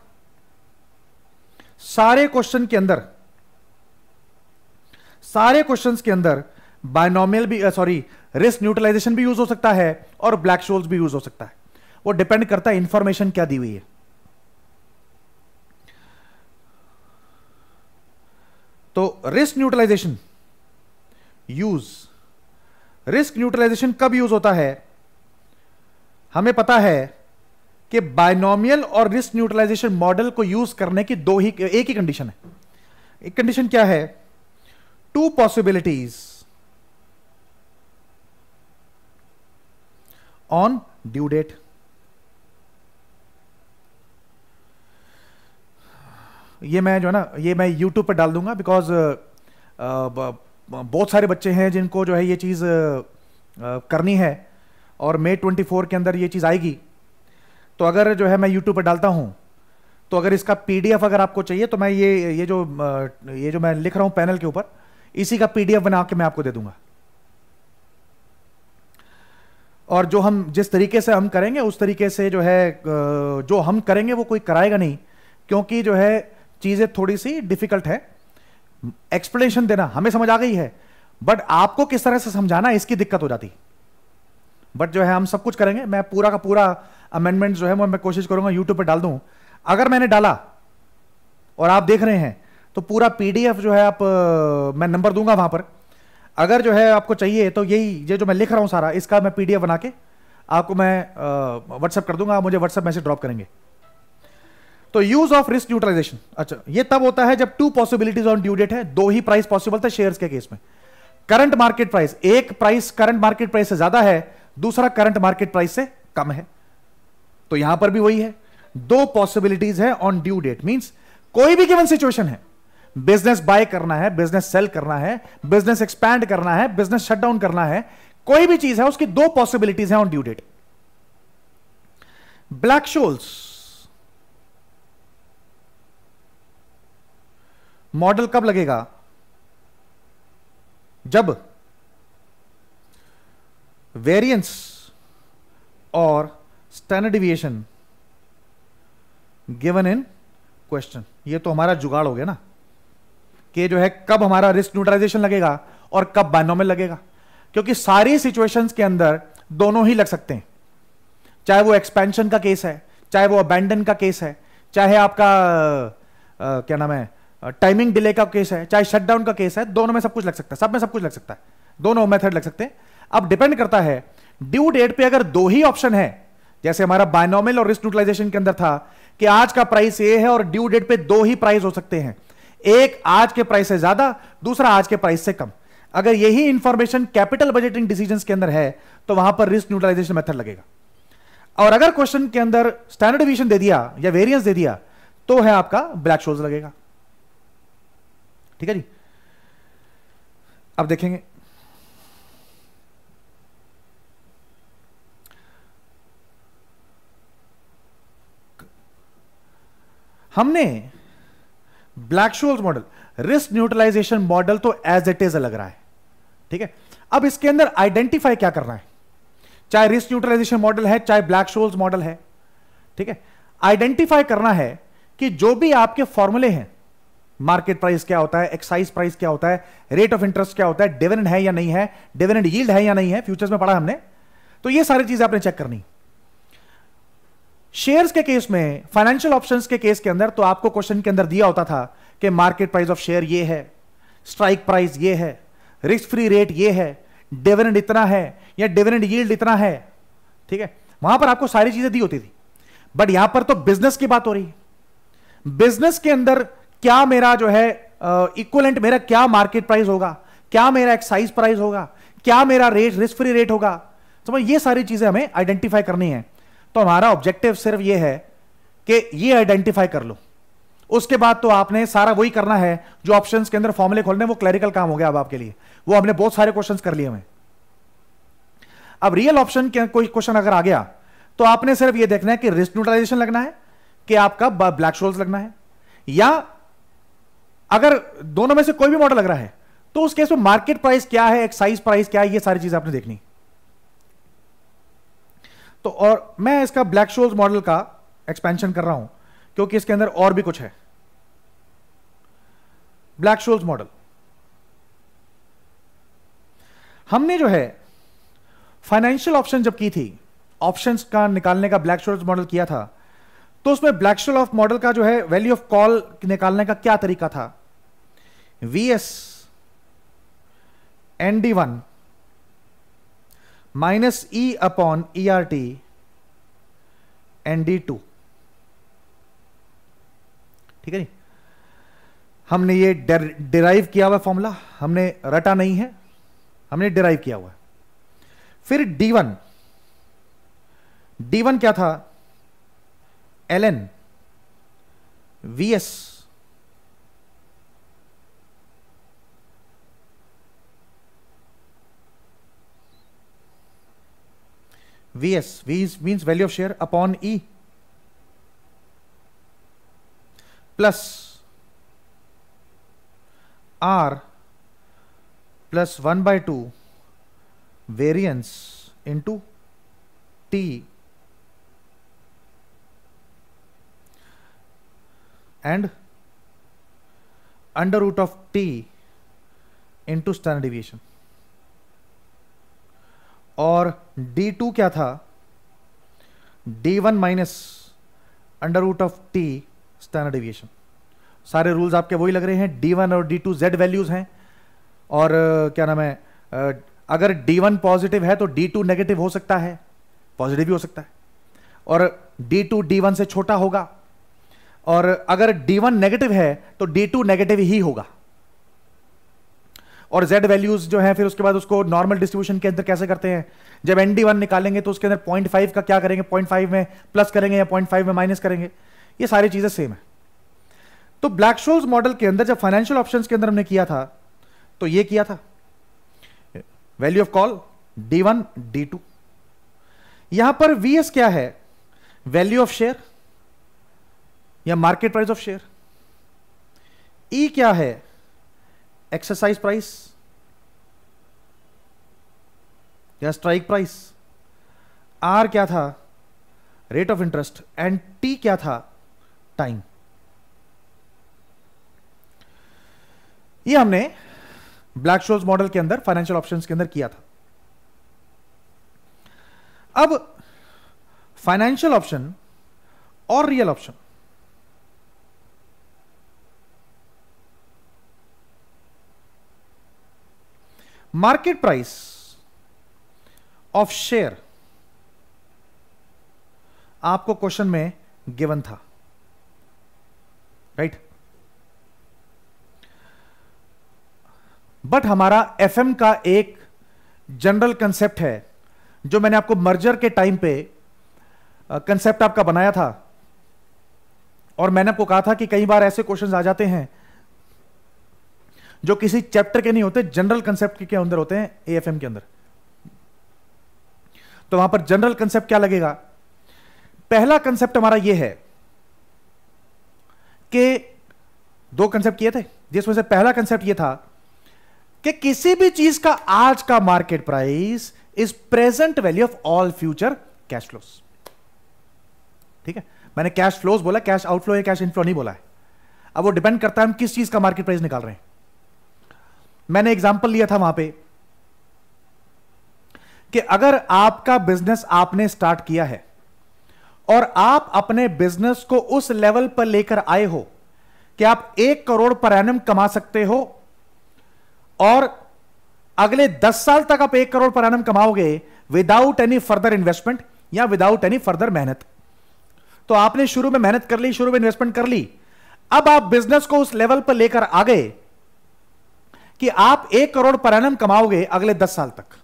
सारे क्वेश्चन के अंदर बायनॉमियल भी रिस्क न्यूट्रलाइजेशन भी यूज हो सकता है और ब्लैक-शोल्स भी यूज हो सकता है, वो डिपेंड करता है इंफॉर्मेशन क्या दी हुई है। तो रिस्क न्यूट्रलाइजेशन कब यूज होता है, हमें पता है कि बायनॉमियल और रिस्क न्यूट्रलाइजेशन मॉडल को यूज करने की एक ही कंडीशन है। एक कंडीशन क्या है, two possibilities on due date. ये मैं जो है ना, ये मैं YouTube पर डाल दूंगा बिकॉज बहुत सारे बच्चे हैं जिनको जो है ये चीज करनी है और May 24 के अंदर ये चीज आएगी। तो अगर जो है मैं YouTube पर डालता हूं, तो अगर इसका PDF अगर आपको चाहिए तो मैं ये जो मैं लिख रहा हूं पैनल के ऊपर, इसी का PDF बना के मैं आपको दे दूंगा। और जो हम जिस तरीके से हम करेंगे उस तरीके से जो है जो हम करेंगे वो कोई कराएगा नहीं, क्योंकि जो है चीजें थोड़ी सी डिफिकल्ट है। एक्सप्लेनेशन देना हमें समझ आ गई है, बट आपको किस तरह से समझाना इसकी दिक्कत हो जाती। बट जो है हम सब कुछ करेंगे, मैं पूरा का पूरा अमेंडमेंट जो है मैं कोशिश करूंगा YouTube पर डाल दूं। अगर मैंने डाला और आप देख रहे हैं तो पूरा PDF जो है आप मैं नंबर दूंगा वहां पर, अगर जो है आपको चाहिए तो यही ये जो मैं लिख रहा हूं सारा, इसका मैं PDF बना के आपको मैं व्हाट्सएप कर दूंगा, आप मुझे व्हाट्सएप मैसेज ड्रॉप करेंगे। तो यूज ऑफ रिस्क न्यूट्रलाइजेशन, अच्छा ये तब होता है जब two possibilities on due date है, दो ही प्राइस पॉसिबल थे शेयर्स के केस में। करंट मार्केट प्राइस, एक प्राइस करंट मार्केट प्राइस से ज्यादा है, दूसरा करंट मार्केट प्राइस से कम है। तो यहां पर भी वही है, दो पॉसिबिलिटीज है ऑन ड्यू डेट, मींस कोई भी गिवन सिचुएशन है, बिजनेस बाय करना है, बिजनेस सेल करना है, बिजनेस एक्सपैंड करना है, बिजनेस शटडाउन करना है, कोई भी चीज है उसकी दो पॉसिबिलिटीज है on due date. Black Scholes model कब लगेगा, जब वेरिएंस और standard deviation given in question. ये तो हमारा जुगाड़ हो गया ना कि जो है कब हमारा रिस्क न्यूट्रलाइजेशन लगेगा और कब बायनॉमियल लगेगा, क्योंकि सारी सिचुएशंस के अंदर दोनों ही लग सकते हैं, चाहे वो एक्सपेंशन का केस है, चाहे वो अबैंडन का केस है, चाहे आपका क्या नाम है टाइमिंग डिले का केस है, चाहे शटडाउन का केस है, दोनों में सब कुछ लग सकता है, सब में सब कुछ लग सकता है, दोनों मेथड लग सकते हैं। अब डिपेंड करता है ड्यू डेट पे, अगर दो ही ऑप्शन है, जैसे हमारा बायनॉमियल और रिस्क न्यूट्रलाइजेशन के अंदर था कि आज का प्राइस ये है और ड्यू डेट पे दो ही प्राइस हो सकते हैं, एक आज के प्राइस से ज्यादा, दूसरा आज के प्राइस से कम। अगर यही इंफॉर्मेशन कैपिटल बजटिंग डिसीजंस के अंदर है तो वहां पर रिस्क न्यूट्रलाइजेशन मेथड लगेगा। और अगर क्वेश्चन के अंदर स्टैंडर्ड डिवीएशन दे दिया या वेरिएंस दे दिया तो है आपका ब्लैक-शोल्स लगेगा। ठीक है जी, अब देखेंगे हमने Black Scholes model, risk neutralization model तो एज इट इज लग रहा है। ठीक है, अब इसके अंदर आइडेंटिफाई क्या करना है, चाहे रिस्क न्यूट्रलाइजेशन मॉडल है चाहे ब्लैक-शोल्स मॉडल है। ठीक है, आइडेंटिफाई करना है कि जो भी आपके फॉर्मूले हैं मार्केट प्राइस क्या होता है, एक्साइज प्राइस क्या होता है, रेट ऑफ इंटरेस्ट क्या होता है, डिविडेंड है या नहीं है, डिविडेंड यील्ड है या नहीं है, फ्यूचर्स में पढ़ा हमने। तो ये सारी चीजें आपने चेक करनी। शेयर्स के केस में, फाइनेंशियल ऑप्शंस के केस के अंदर तो आपको क्वेश्चन के अंदर दिया होता था कि मार्केट प्राइस ऑफ शेयर ये है, स्ट्राइक प्राइस ये है, रिस्क फ्री रेट ये है, डिविडेंड इतना है या डिविडेंड यील्ड इतना है, ठीक है, वहां पर आपको सारी चीजें दी होती थी। बट यहां पर तो बिजनेस की बात हो रही है। बिजनेस के अंदर क्या मेरा जो है इक्विवेलेंट मेरा क्या मार्केट प्राइस होगा, क्या मेरा एक्साइज प्राइस होगा, क्या मेरा रेट रिस्क फ्री रेट होगा, समझ, ये सारी चीजें हमें आइडेंटिफाई करनी है। तो हमारा ऑब्जेक्टिव सिर्फ ये है कि ये आइडेंटिफाई कर लो, उसके बाद तो आपने सारा वही करना है जो ऑप्शंस के अंदर फॉर्मूले खोलने, वो क्लरिकल काम हो गया अब आपके लिए, वो हमने बहुत सारे क्वेश्चंस कर लिए हमें। अब रियल ऑप्शन के कोई क्वेश्चन अगर आ गया तो आपने सिर्फ ये देखना है कि रिस्क न्यूट्रलाइजेशन लगना है कि आपका ब्लैक शोल्स लगना है, या अगर दोनों में से कोई भी मॉडल लग रहा है तो उस केस में मार्केट प्राइस क्या है, एक्साइज प्राइस क्या है, ये सारी चीज आपने देखनी। तो और मैं इसका ब्लैक शोल्स मॉडल का एक्सपेंशन कर रहा हूं क्योंकि इसके अंदर और भी कुछ है। ब्लैक शोल्स मॉडल हमने जो है फाइनेंशियल ऑप्शन जब की थी, ऑप्शंस का निकालने का ब्लैक शोल्स मॉडल किया था, तो उसमें ब्लैक शोल्स ऑफ मॉडल का जो है वैल्यू ऑफ कॉल निकालने का क्या तरीका था, VS ND1 minus E upon ERT ND2, ठीक है नहीं। हमने ये डिराइव किया हुआ फॉर्मूला, हमने रटा नहीं है, हमने डिराइव किया हुआ है। फिर D1 क्या था, ln VS V means value of share upon E plus R plus 1/2 variance into T and under root of T into standard deviation। और D2 क्या था, D1 minus under root of T standard deviation. सारे rules आपके वही लग रहे हैं, D1 और D2 Z वैल्यूज हैं, और क्या नाम है, अगर D1 पॉजिटिव है तो D2 नेगेटिव हो सकता है, पॉजिटिव भी हो सकता है, और D2 D1 से छोटा होगा, और अगर D1 नेगेटिव है तो D2 नेगेटिव ही होगा। और Z वैल्यूज जो है फिर उसके बाद उसको नॉर्मल डिस्ट्रीब्यूशन के अंदर कैसे करते हैं, जब ND1 निकालेंगे तो उसके अंदर 0.5 का क्या करेंगे, 0.5 में प्लस करेंगे या 0.5 में माइनस करेंगे, ये सारी चीजें सेम है। तो ब्लैक शोल्स मॉडल के अंदर जब फाइनेंशियल ऑप्शंस के अंदर हमने किया था तो ये किया था, value of call D1 D2। यहां पर VS क्या है, वैल्यू ऑफ शेयर या market price of share. E क्या है, एक्सरसाइज प्राइस या स्ट्राइक प्राइस। R क्या था, rate of interest, and T क्या था, टाइम। ये हमने ब्लैक शोल्स मॉडल के अंदर फाइनेंशियल ऑप्शंस के अंदर किया था। अब फाइनेंशियल ऑप्शन और real option, market price of share आपको क्वेश्चन में गिवन था, राइट। बट हमारा एफएम का एक जनरल कंसेप्ट है जो मैंने आपको मर्जर के टाइम पे कंसेप्ट आपका बनाया था, और मैंने आपको कहा था कि कई बार ऐसे क्वेश्चंस आ जाते हैं जो किसी चैप्टर के नहीं होते, जनरल कंसेप्ट के अंदर होते हैं एएफएम के अंदर। तो वहां पर जनरल कंसेप्ट क्या लगेगा, पहला कंसेप्ट हमारा यह है कि दो कंसेप्ट किए थे, जिसमें से पहला कंसेप्ट यह था कि किसी भी चीज का आज का market price is present value of all future cash flows. ठीक है, मैंने कैश फ्लोस बोला, कैश आउटफ्लो या कैश इनफ्लो नहीं बोला है। अब वो डिपेंड करता है हम किस चीज का मार्केट प्राइस निकाल रहे हैं। मैंने एग्जांपल लिया था वहां पे कि अगर आपका बिजनेस आपने स्टार्ट किया है और आप अपने बिजनेस को उस लेवल पर लेकर आए हो कि आप 1 करोड़ पर एनम कमा सकते हो और अगले 10 साल तक आप 1 करोड़ पर एनम कमाओगे विदाउट एनी फर्दर इन्वेस्टमेंट या विदाउट एनी फर्दर मेहनत। तो आपने शुरू में मेहनत कर ली, शुरू में इन्वेस्टमेंट कर ली, अब आप बिजनेस को उस लेवल पर लेकर आ गए कि आप 1 करोड़ पर एनम कमाओगे अगले 10 साल तक।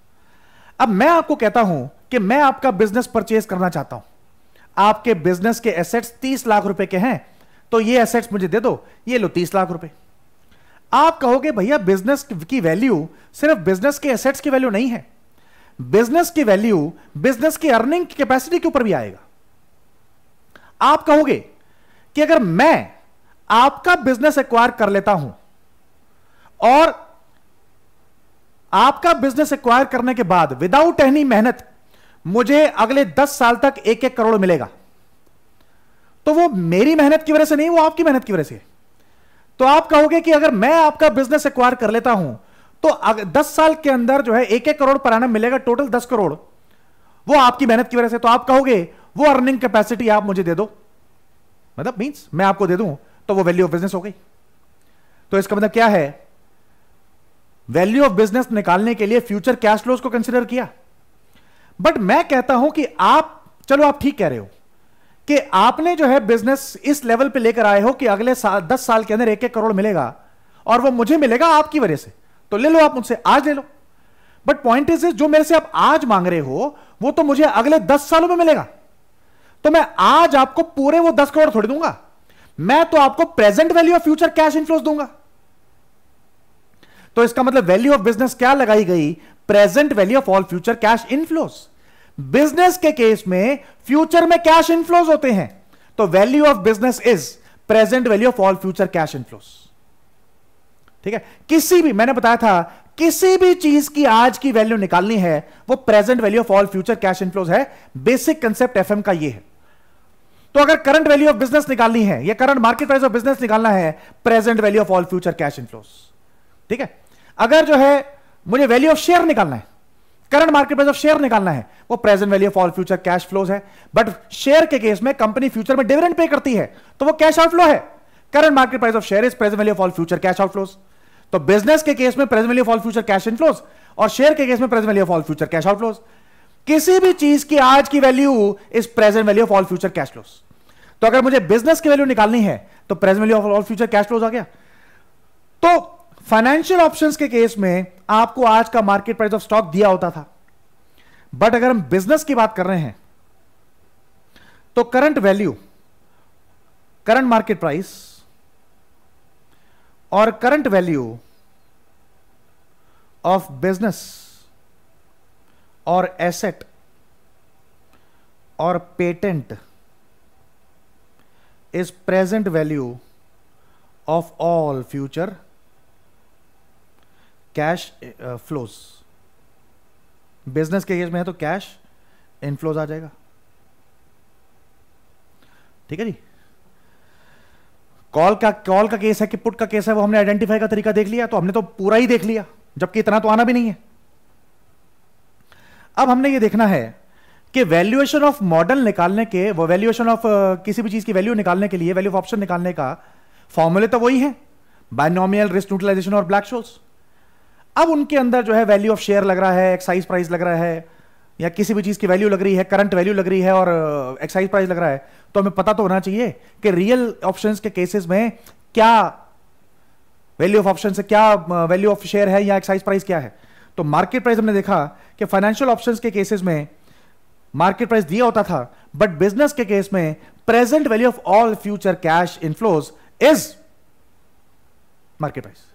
अब मैं आपको कहता हूं कि मैं आपका बिजनेस परचेज करना चाहता हूं, आपके बिजनेस के एसेट्स 30 लाख रुपए के हैं, तो ये एसेट्स मुझे दे दो, ये लो 30 लाख रुपए। आप कहोगे भैया बिजनेस की वैल्यू सिर्फ बिजनेस के एसेट्स की वैल्यू नहीं है, बिजनेस की वैल्यू बिजनेस की अर्निंग कैपेसिटी के ऊपर भी आएगा। आप कहोगे कि अगर मैं आपका बिजनेस एक्वायर कर लेता हूं और आपका बिजनेस एक्वायर करने के बाद विदाउट एनी मेहनत मुझे अगले 10 साल तक 1-1 करोड़ मिलेगा, तो वो मेरी मेहनत की वजह से नहीं, वो आपकी मेहनत की वजह से। तो आप कहोगे कि अगर मैं आपका बिजनेस एक्वायर कर लेता हूं तो 10 साल के अंदर जो है 1-1 करोड़ पर एनम मिलेगा, टोटल 10 करोड़, वो आपकी मेहनत की वजह से। तो आप कहोगे वो अर्निंग कैपेसिटी आप मुझे दे दो, मतलब मींस मैं आपको दे दूं तो वो वैल्यू ऑफ बिजनेस हो गई। तो इसका मतलब क्या है, वैल्यू ऑफ बिजनेस निकालने के लिए फ्यूचर कैश फ्लोज को कंसीडर किया। बट मैं कहता हूं कि आप, चलो आप ठीक कह रहे हो कि आपने जो है बिजनेस इस लेवल पे लेकर आए हो कि अगले 10 साल के अंदर 1-1 करोड़ मिलेगा और वो मुझे मिलेगा आपकी वजह से, तो ले लो, आप मुझसे आज ले लो। बट पॉइंट इज जो मेरे से आप आज मांग रहे हो वो तो मुझे अगले 10 सालों में मिलेगा, तो मैं आज आपको पूरे वो 10 करोड़ थोड़ी दूंगा, मैं तो आपको present value of future cash inflows दूंगा। तो इसका मतलब वैल्यू ऑफ बिजनेस क्या लगाई गई, present value of all future cash inflows. Business के केस में फ्यूचर में कैश इनफ्लोज होते हैं, तो value of business is present value of all future cash inflows. ठीक है, किसी भी, मैंने बताया था किसी भी चीज की आज की वैल्यू निकालनी है वो present value of all future cash inflows है। बेसिक कंसेप्ट एफएम का ये है। तो अगर करंट वैल्यू ऑफ बिजनेस निकालनी है या current market price of business निकालना है, present value of all future cash inflows. ठीक है, अगर जो है मुझे वैल्यू ऑफ शेयर निकालना है, current market price of share निकालना है, वो present value of all future cash flows है। बट शेयर के केस में कंपनी फ्यूचर में डिविडेंड पे करती है तो वो कैश आउटफ्लो है। Current market price of share is present value of all future cash outflows. तो बिजनेस के केस में present value of all future cash inflows और शेयर के केस में present value of all future cash outflows. किसी भी चीज की आज की value is present value of all future cash flows. तो अगर मुझे बिजनेस की वैल्यू निकालनी है तो present value of all future cash flows आ गया। तो फाइनेंशियल ऑप्शंस के केस में आपको आज का मार्केट प्राइस ऑफ स्टॉक दिया होता था, बट अगर हम बिजनेस की बात कर रहे हैं तो current value, current market price और करंट वैल्यू ऑफ बिजनेस और एसेट और patent is present value of all future cash flows. Business के केस में है तो कैश इनफ्लोज आ जाएगा। ठीक है जी, कॉल का केस है कि पुट का केस है, वो हमने आइडेंटिफाई का तरीका देख लिया, तो हमने तो पूरा ही देख लिया, जबकि इतना तो आना भी नहीं है। अब हमने ये देखना है कि वैल्यूएशन ऑफ मॉडल निकालने के, वो वैल्यूएशन ऑफ किसी भी चीज की वैल्यू निकालने के लिए वैल्यू ऑफ ऑप्शन निकालने का फॉर्मूले तो वही है, बायनॉमियल, रिस्क न्यूट्रलाइजेशन और ब्लैक शोल्स। अब उनके अंदर जो है वैल्यू ऑफ शेयर लग रहा है, एक्साइज प्राइस लग रहा है, या किसी भी चीज की वैल्यू लग रही है, करंट वैल्यू लग रही है और एक्साइज प्राइस लग रहा है, तो हमें पता तो होना चाहिए कि रियल ऑप्शंस के केसेस में क्या वैल्यू ऑफ ऑप्शन से क्या वैल्यू ऑफ शेयर है या एक्साइज प्राइस क्या है। तो मार्केट प्राइस हमने देखा कि फाइनेंशियल ऑप्शंस के केसेस में मार्केट प्राइस दिया होता था, बट बिजनेस के केस में present value of all future cash inflows is market price.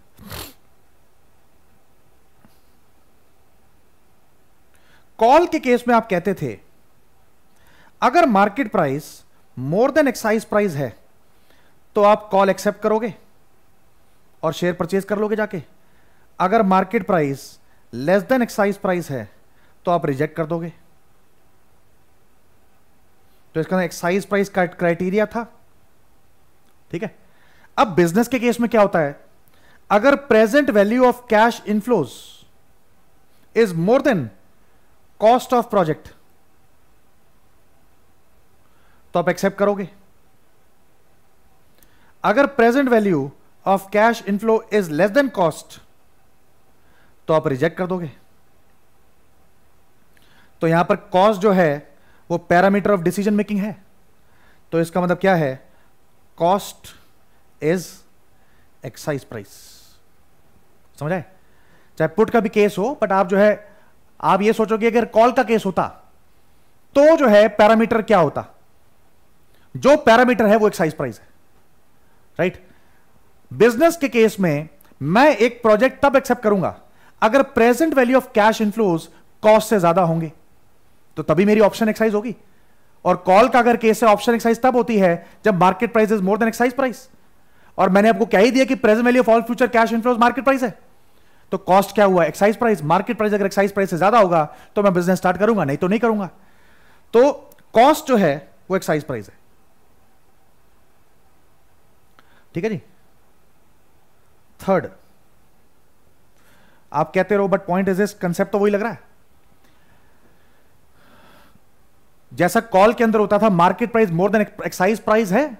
Call के केस में आप कहते थे अगर market price more than excise price है तो आप कॉल एक्सेप्ट करोगे और शेयर परचेज कर लोगे जाके। अगर market price less than excise price है तो आप रिजेक्ट कर दोगे। तो इसका एक्साइज प्राइस का क्राइटेरिया था। ठीक है, अब बिजनेस के केस में क्या होता है, अगर present value of cash inflows is more than cost of project तो आप एक्सेप्ट करोगे। अगर present value of cash inflow is less than cost तो आप रिजेक्ट कर दोगे। तो यहां पर कॉस्ट जो है वो पैरामीटर ऑफ डिसीजन मेकिंग है, तो इसका मतलब क्या है, कॉस्ट इज एक्साइज प्राइस। समझ आए? चाहे पुट का भी केस हो, बट आप जो है आप ये सोचोगे अगर कॉल का केस होता तो जो है पैरामीटर क्या होता, जो पैरामीटर है वो एक्साइज प्राइस है, राइट। बिजनेस के केस में मैं एक प्रोजेक्ट तब एक्सेप्ट करूंगा अगर present value of cash inflows cost से ज्यादा होंगे, तो तभी मेरी ऑप्शन एक्साइज होगी। और कॉल का अगर केस है, ऑप्शन एक्साइज तब होती है जब market price is more than excise price. और मैंने आपको क्या ही दिया कि present value of all future cash inflows market price है, तो कॉस्ट क्या हुआ, एक्साइज प्राइस। मार्केट प्राइस अगर एक्साइज प्राइस से ज्यादा होगा तो मैं बिजनेस स्टार्ट करूंगा, नहीं तो नहीं करूंगा। तो कॉस्ट जो है वो एक्साइज प्राइस है, ठीक है जी। थर्ड, आप कहते रहो but point is this, concept तो वही लग रहा है जैसा कॉल के अंदर होता था, market price more than excise price है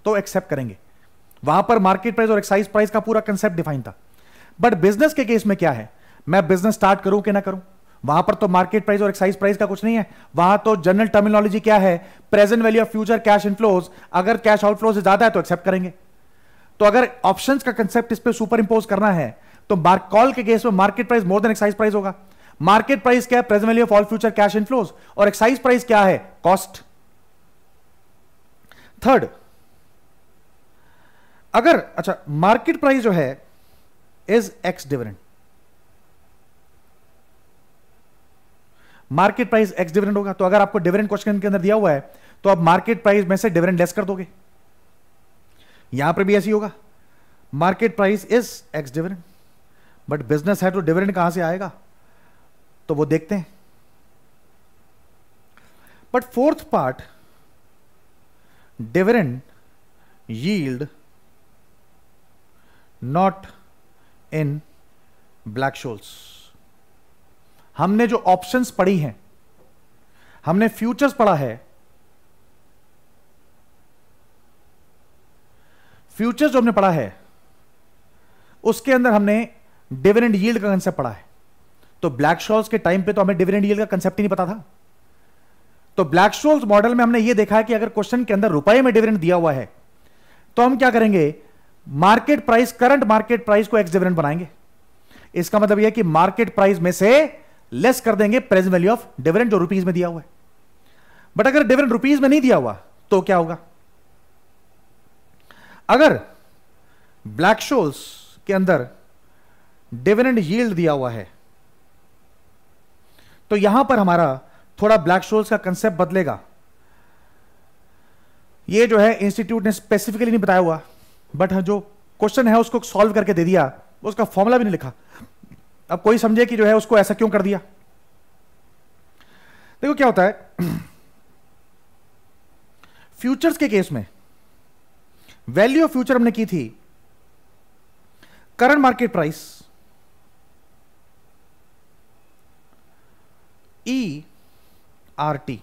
तो एक्सेप्ट करेंगे। वहां पर मार्केट प्राइस और एक्साइज प्राइस का पूरा कंसेप्ट डिफाइन था। बट बिजनेस के केस में क्या है, मैं बिजनेस स्टार्ट करूं कि ना करूं, वहां पर तो मार्केट प्राइस और एक्साइज प्राइस का कुछ नहीं है। वहां तो जनरल टर्मिनोलॉजी क्या है, present value of future cash inflows, अगर कैश आउटफ्लो से ज्यादा है तो एक्सेप्ट करेंगे। तो अगर ऑप्शंस का कंसेप्ट इस पे सुपर इंपोज करना है तो कॉल के केस में market price more than excise price होगा। मार्केट प्राइस क्या है, present value of all future cash inflows, और एक्साइज प्राइस क्या है, कॉस्ट। थर्ड, अगर अच्छा मार्केट प्राइस जो है is x dividend, market price x dividend होगा, तो अगर आपको डिविडेंड क्वेश्चन के अंदर दिया हुआ है तो आप मार्केट प्राइस में से डिविडेंड लेस कर दोगे। यहां पर भी ऐसी होगा, market price is x dividend, but business है तो डिविडेंड कहां से आएगा, तो वो देखते हैं। But fourth part, dividend yield not in black-Sholes. हमने जो ऑप्शंस पढ़ी हैं, हमने फ्यूचर्स पढ़ा है, फ्यूचर्स जो हमने पढ़ा है उसके अंदर हमने डिविडेंड यील्ड का कंसेप्ट पढ़ा है। तो ब्लैक-शोल्स के टाइम पे तो हमें डिविडेंड यील्ड का कंसेप्ट ही नहीं पता था। तो ब्लैक-शोल्स मॉडल में हमने यह देखा है कि अगर क्वेश्चन के अंदर रुपए में डिविडेंड दिया हुआ है तो हम क्या करेंगे, market price, current market price को एक्स डिविडेंड बनाएंगे। इसका मतलब यह कि मार्केट प्राइस में से लेस कर देंगे प्रेजेंट वैल्यू ऑफ डिविडेंड जो रुपीज में दिया हुआ है। बट अगर डिविडेंड रुपीज में नहीं दिया हुआ तो क्या होगा, अगर ब्लैक-शोल्स के अंदर डिविडेंड यील्ड दिया हुआ है तो यहां पर हमारा थोड़ा ब्लैक-शोल्स का कंसेप्ट बदलेगा। ये जो है इंस्टीट्यूट ने स्पेसिफिकली नहीं बताया हुआ, बट जो क्वेश्चन है उसको सॉल्व करके दे दिया, उसका फॉर्मूला भी नहीं लिखा। अब कोई समझे कि जो है उसको ऐसा क्यों कर दिया। देखो क्या होता है, फ्यूचर्स के केस में वैल्यू ऑफ फ्यूचर हमने की थी करंट मार्केट प्राइस ERT,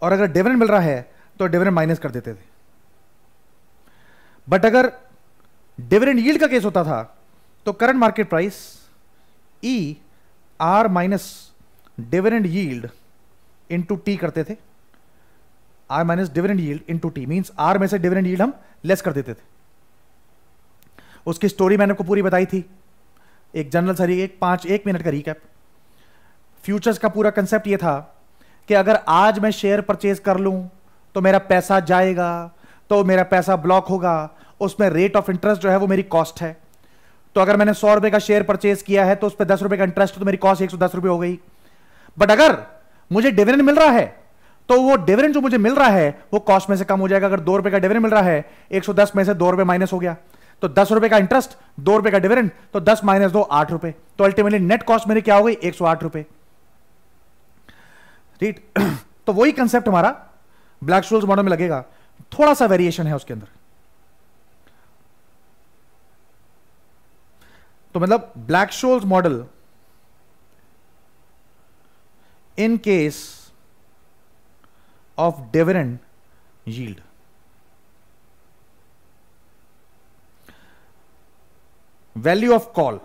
और अगर डिविडेंड मिल रहा है तो डिविडेंड माइनस कर देते थे। बट अगर डिविडेंड यील्ड का केस होता था तो current market price ER minus dividend yield into T करते थे। R minus dividend yield into T means R में से डिविडेंड यील्ड हम लेस कर देते थे। उसकी स्टोरी मैंने आपको पूरी बताई थी, एक जनरल सरी, एक मिनट का रिकैप। फ्यूचर्स का पूरा कंसेप्ट ये था कि अगर आज मैं शेयर परचेज कर लूं तो मेरा पैसा जाएगा, तो मेरा पैसा ब्लॉक होगा, उसमें रेट ऑफ इंटरेस्ट जो है वो मेरी कॉस्ट है। तो अगर मैंने 100 रुपए का शेयर परचेज किया है तो उस पर 10 रुपए का इंटरेस्ट, तो मेरी कॉस्ट 110 रुपए हो गई। बट अगर मुझे डिविडेंड मिल रहा है तो वो डिविडेंड जो मुझे मिल रहा है वो कॉस्ट में से कम हो जाएगा। अगर 2 रुपए का डिविडेंड मिल रहा है, 110 में से 2 रुपए माइनस हो गया, तो 10 रुपए का इंटरेस्ट, 2 रुपए का डिविडेंड, तो 10 माइनस 2 8 रुपए, तो अल्टीमेटली नेट कॉस्ट मेरी क्या हो गई, 108 रुपए। ठीक, तो वही कंसेप्ट हमारा ब्लैक-शोल्स मॉडल में लगेगा। थोड़ा सा वेरिएशन है उसके अंदर। तो मतलब black-Sholes model in case of dividend yield, value of call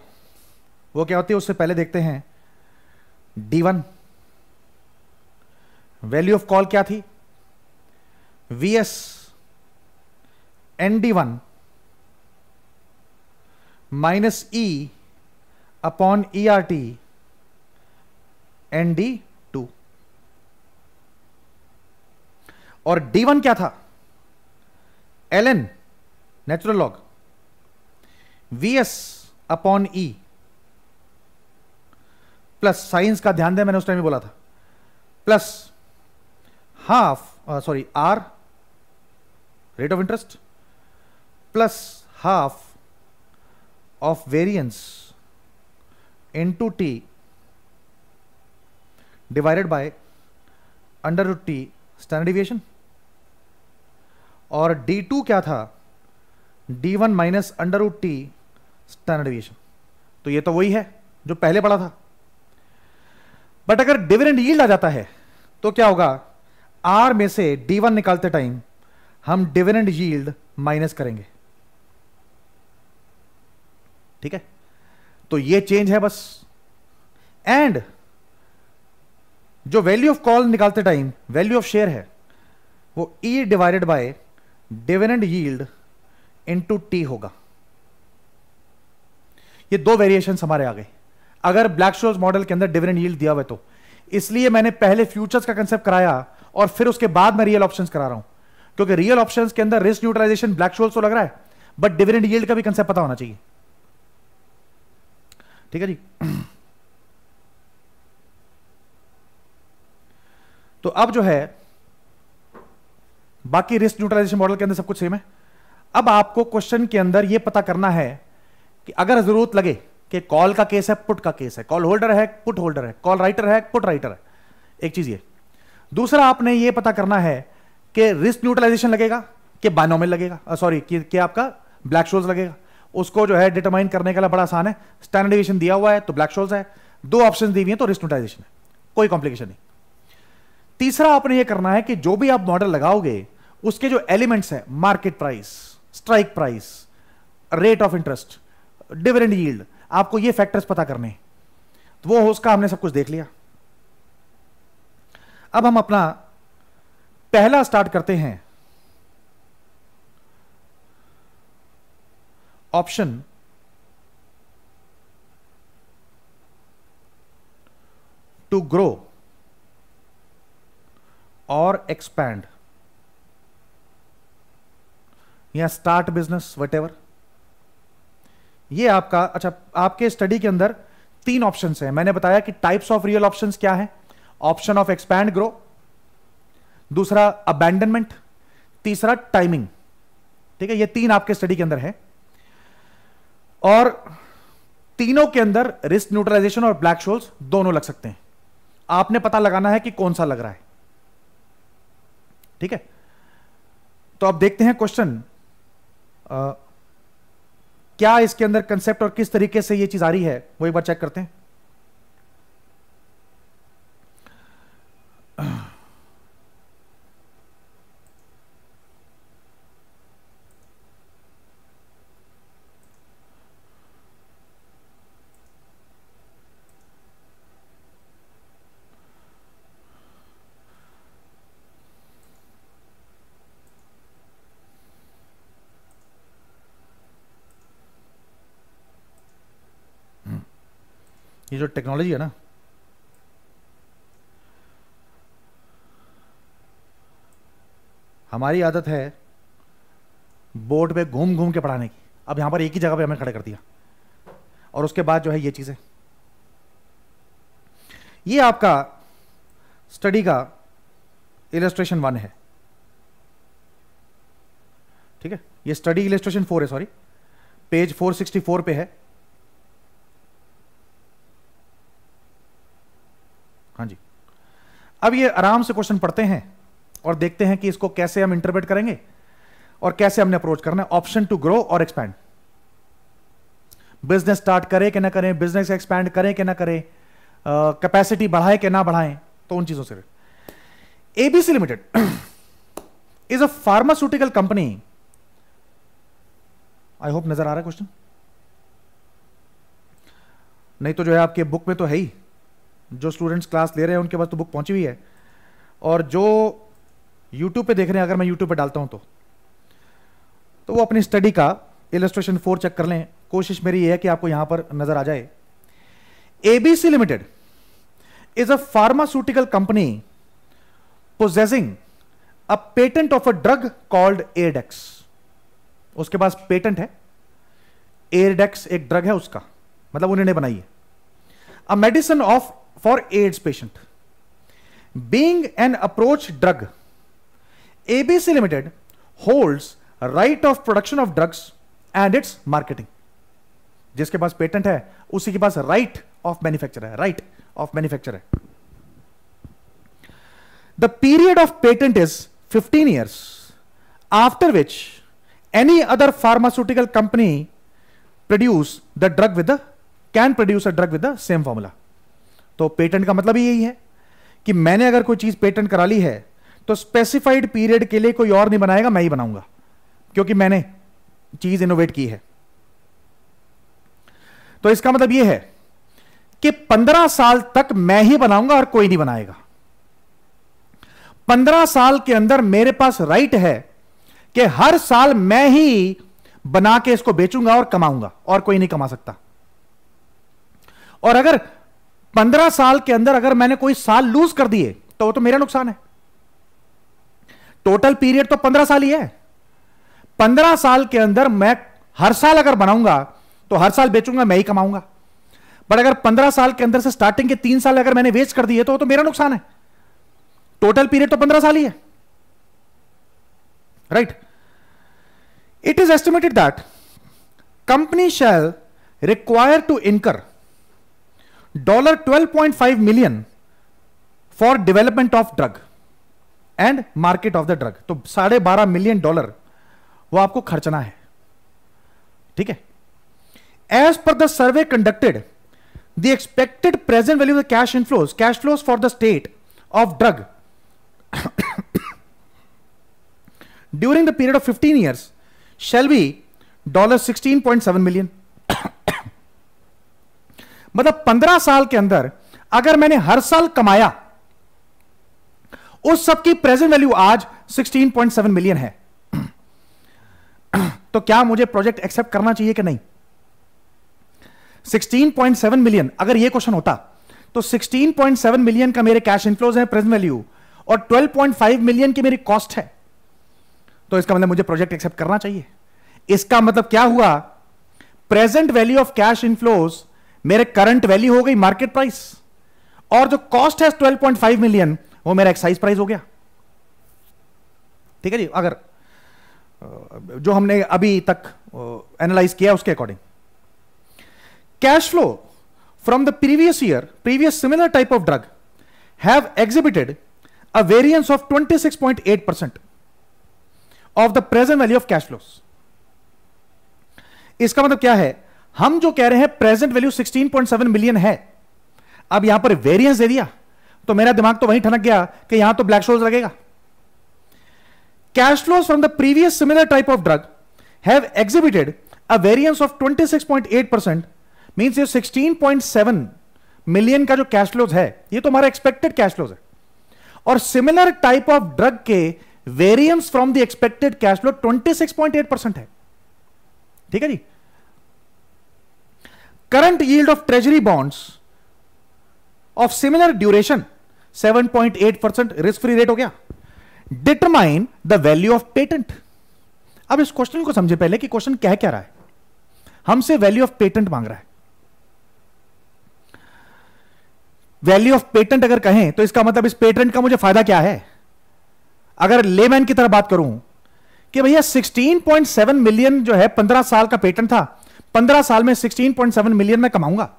वो क्या होती है उससे पहले देखते हैं। D1 वैल्यू ऑफ कॉल क्या थी? VS ND1 minus E upon ERT ND2। और D1 क्या था? ln natural log VS upon E plus, signs का ध्यान दें, मैंने उस टाइम ही बोला था, plus half R rate of interest plus half of variance into T divided by under root T standard deviation. और D2 क्या था? D1 minus under root T standard deviation. तो ये तो वही है जो पहले पढ़ा था। बट अगर डिविडेंड यील्ड आ जाता है तो क्या होगा? R में से D1 निकालते टाइम हम डिविडेंड यील्ड माइनस करेंगे। ठीक है, तो ये चेंज है बस। एंड जो वैल्यू ऑफ कॉल निकालते टाइम वैल्यू ऑफ शेयर है वो E divided by dividend yield into T होगा। ये दो वेरिएशंस हमारे आ गए अगर ब्लैक-शोल्स मॉडल के अंदर डिविडेंड यील्ड दिया हुआ है तो। इसलिए मैंने पहले फ्यूचर्स का कंसेप्ट कराया और फिर उसके बाद मैं रियल ऑप्शंस करा रहा हूं, क्योंकि रियल ऑप्शंस के अंदर रिस्क न्यूट्रलाइजेशन ब्लैक-शोल्स तो लग रहा है, बट डिविडेंड यील्ड का भी कंसेप्ट पता होना चाहिए। ठीक है जी। तो अब जो है बाकी रिस्क न्यूट्रलाइजेशन मॉडल के अंदर सब कुछ सेम है। अब आपको क्वेश्चन के अंदर यह पता करना है कि अगर जरूरत लगे कि कॉल का केस है, पुट का केस है, कॉल होल्डर है, पुट होल्डर है, कॉल राइटर है, पुट राइटर है, एक चीज ये। दूसरा आपने ये पता करना है कि रिस्क न्यूट्रलाइजेशन लगेगा कि बायनॉमियल लगेगा, सॉरी कि आपका ब्लैक-शोल्स लगेगा। उसको जो है डिटरमाइन करने के लिए बड़ा आसान है। स्टैंडर्ड डिविएशन दिया हुआ है तो ब्लैक-शोल्स है, दो ऑप्शन दी हुई है तो रिस्क न्यूट्रलाइजेशन है, कोई कॉम्प्लिकेशन नहीं। तीसरा आपने ये करना है कि जो भी आप मॉडल लगाओगे उसके जो एलिमेंट्स है, market price, strike price, rate of interest, dividend yield, आपको ये फैक्टर्स पता करने हैं। तो वो उसका हमने सब कुछ देख लिया। अब हम अपना पहला स्टार्ट करते हैं, ऑप्शन टू ग्रो और एक्सपैंड या स्टार्ट बिजनेस वटेवर। ये आपका, अच्छा, आपके स्टडी के अंदर तीन ऑप्शंस हैं। मैंने बताया कि टाइप्स ऑफ रियल ऑप्शंस क्या है। ऑप्शन ऑफ एक्सपैंड ग्रो, दूसरा अबैंडनमेंट, तीसरा टाइमिंग। ठीक है, ये तीन आपके स्टडी के अंदर है और तीनों के अंदर रिस्क न्यूट्रलाइजेशन और ब्लैक-शोल्स दोनों लग सकते हैं। आपने पता लगाना है कि कौन सा लग रहा है। ठीक है, तो अब देखते हैं क्वेश्चन क्या इसके अंदर कंसेप्ट और किस तरीके से ये चीज आ रही है वो एक बार चेक करते हैं। ये जो टेक्नोलॉजी है ना, हमारी आदत है बोर्ड पे घूम घूम के पढ़ाने की। अब यहां पर एक ही जगह पे हमें खड़े कर दिया और उसके बाद जो है ये चीजें। ये आपका स्टडी का इलस्ट्रेशन 1 है। ठीक है, ये स्टडी इलस्ट्रेशन 4 है, सॉरी, पेज 464 पे है। हाँ जी, अब ये आराम से क्वेश्चन पढ़ते हैं और देखते हैं कि इसको कैसे हम इंटरप्रेट करेंगे और कैसे हमने अप्रोच करना है। ऑप्शन टू ग्रो और एक्सपैंड, बिजनेस स्टार्ट करें कि ना करें, बिजनेस एक्सपैंड करें कि ना करें, कैपेसिटी बढ़ाएं कि ना बढ़ाएं, तो उन चीजों से। ABC limited is a pharmaceutical company. I hope नजर आ रहा है क्वेश्चन, नहीं तो जो है आपके बुक में तो है ही, जो स्टूडेंट्स क्लास ले रहे हैं उनके पास तो बुक पहुंची हुई है, और जो यूट्यूब पे देख रहे हैं, अगर मैं यूट्यूब पे डालता हूं तो वो अपनी स्टडी का इलस्ट्रेशन 4 चेक कर लें। कोशिश मेरी ये है कि आपको यहां पर नजर आ जाए। ABC limited is a pharmaceutical company possessing a patent of a drug called Airdex. उसके पास पेटेंट है, एयरडेक्स एक ड्रग है उसका, मतलब उन्होंने बनाई है। A medicine of for ads patient, being an approach drug, ABC limited holds right of production of drugs and it's marketing. जिसके पास पेटेंट है उसी के पास राइट ऑफ मैन्युफैक्चर है, राइट ऑफ मैन्युफैक्चर है। The period of patent is 15 years, after which any other pharmaceutical company produce the drug with the can produce a drug with the same formula. तो patent का मतलब ही यही है कि मैंने अगर कोई चीज पेटेंट करा ली है तो स्पेसिफाइड पीरियड के लिए कोई और नहीं बनाएगा, मैं ही बनाऊंगा, क्योंकि मैंने चीज इनोवेट की है। तो इसका मतलब यह है कि 15 साल तक मैं ही बनाऊंगा और कोई नहीं बनाएगा। 15 साल के अंदर मेरे पास राइट है कि हर साल मैं ही बना के इसको बेचूंगा और कमाऊंगा, और कोई नहीं कमा सकता। और अगर 15 साल के अंदर अगर मैंने कोई साल लूज कर दिए तो वो तो मेरा नुकसान है। टोटल पीरियड तो 15 साल ही है। 15 साल के अंदर मैं हर साल अगर बनाऊंगा तो हर साल बेचूंगा, मैं ही कमाऊंगा। बट अगर 15 साल के अंदर से स्टार्टिंग के 3 साल अगर मैंने वेस्ट कर दिए तो वो तो मेरा नुकसान है। टोटल पीरियड तो 15 साल ही है, right. It is estimated that company shall require to incur $12.5 million for development of drug and market of the drug. तो $12.5 million वो आपको खर्चना है, ठीक है। As per the survey conducted, the expected present value of the cash flows for the state of drug during the period of 15 years shall be $16.7 million। मतलब 15 साल के अंदर अगर मैंने हर साल कमाया, उस सब की प्रेजेंट वैल्यू आज 16.7 मिलियन है। तो क्या मुझे प्रोजेक्ट एक्सेप्ट करना चाहिए कि नहीं? 16.7 मिलियन अगर यह क्वेश्चन होता तो 16.7 मिलियन का मेरे कैश इनफ्लोज है प्रेजेंट वैल्यू, और 12.5 मिलियन की मेरी कॉस्ट है, तो इसका मतलब मुझे प्रोजेक्ट एक्सेप्ट करना चाहिए। इसका मतलब क्या हुआ? Present value of cash inflows मेरे करंट वैल्यू हो गई मार्केट प्राइस, और जो कॉस्ट है 12.5 मिलियन वो मेरा एक्साइज प्राइस हो गया, ठीक है जी। अगर जो हमने अभी तक एनालाइज किया उसके according, cash flow from the previous similar type of drug have exhibited a variance of 26.8% of the present value of cash flows. इसका मतलब क्या है? हम जो कह रहे हैं प्रेजेंट वैल्यू 16.7 मिलियन है, अब यहां पर वेरिएंस दे दिया तो मेरा दिमाग तो वहीं ठनक गया कि यहां तो ब्लैक शोज लगेगा। Cash flows from the previous similar type of drug have exhibited a variance of 26.8%, means ये 16.7 मिलियन का जो कैश फ्लोज है ये तो हमारा एक्सपेक्टेड कैश फ्लोज है, और सिमिलर टाइप ऑफ ड्रग के variance from the expected cash flow 26.8% है, ठीक है जी। Current yield of treasury bonds of similar duration 7.8%, risk free rate हो गया। Determine the value of patent. अब इस क्वेश्चन को समझे पहले कि क्वेश्चन कह क्या रहा है। हमसे वैल्यू ऑफ पेटेंट मांग रहा है। वैल्यू ऑफ पेटेंट अगर कहें तो इसका मतलब इस पेटेंट का मुझे फायदा क्या है? अगर लेमैन की तरह बात करूं कि भैया 16.7 मिलियन जो है 15 साल का पेटेंट था, 15 साल में 16.7 मिलियन मैं कमाऊंगा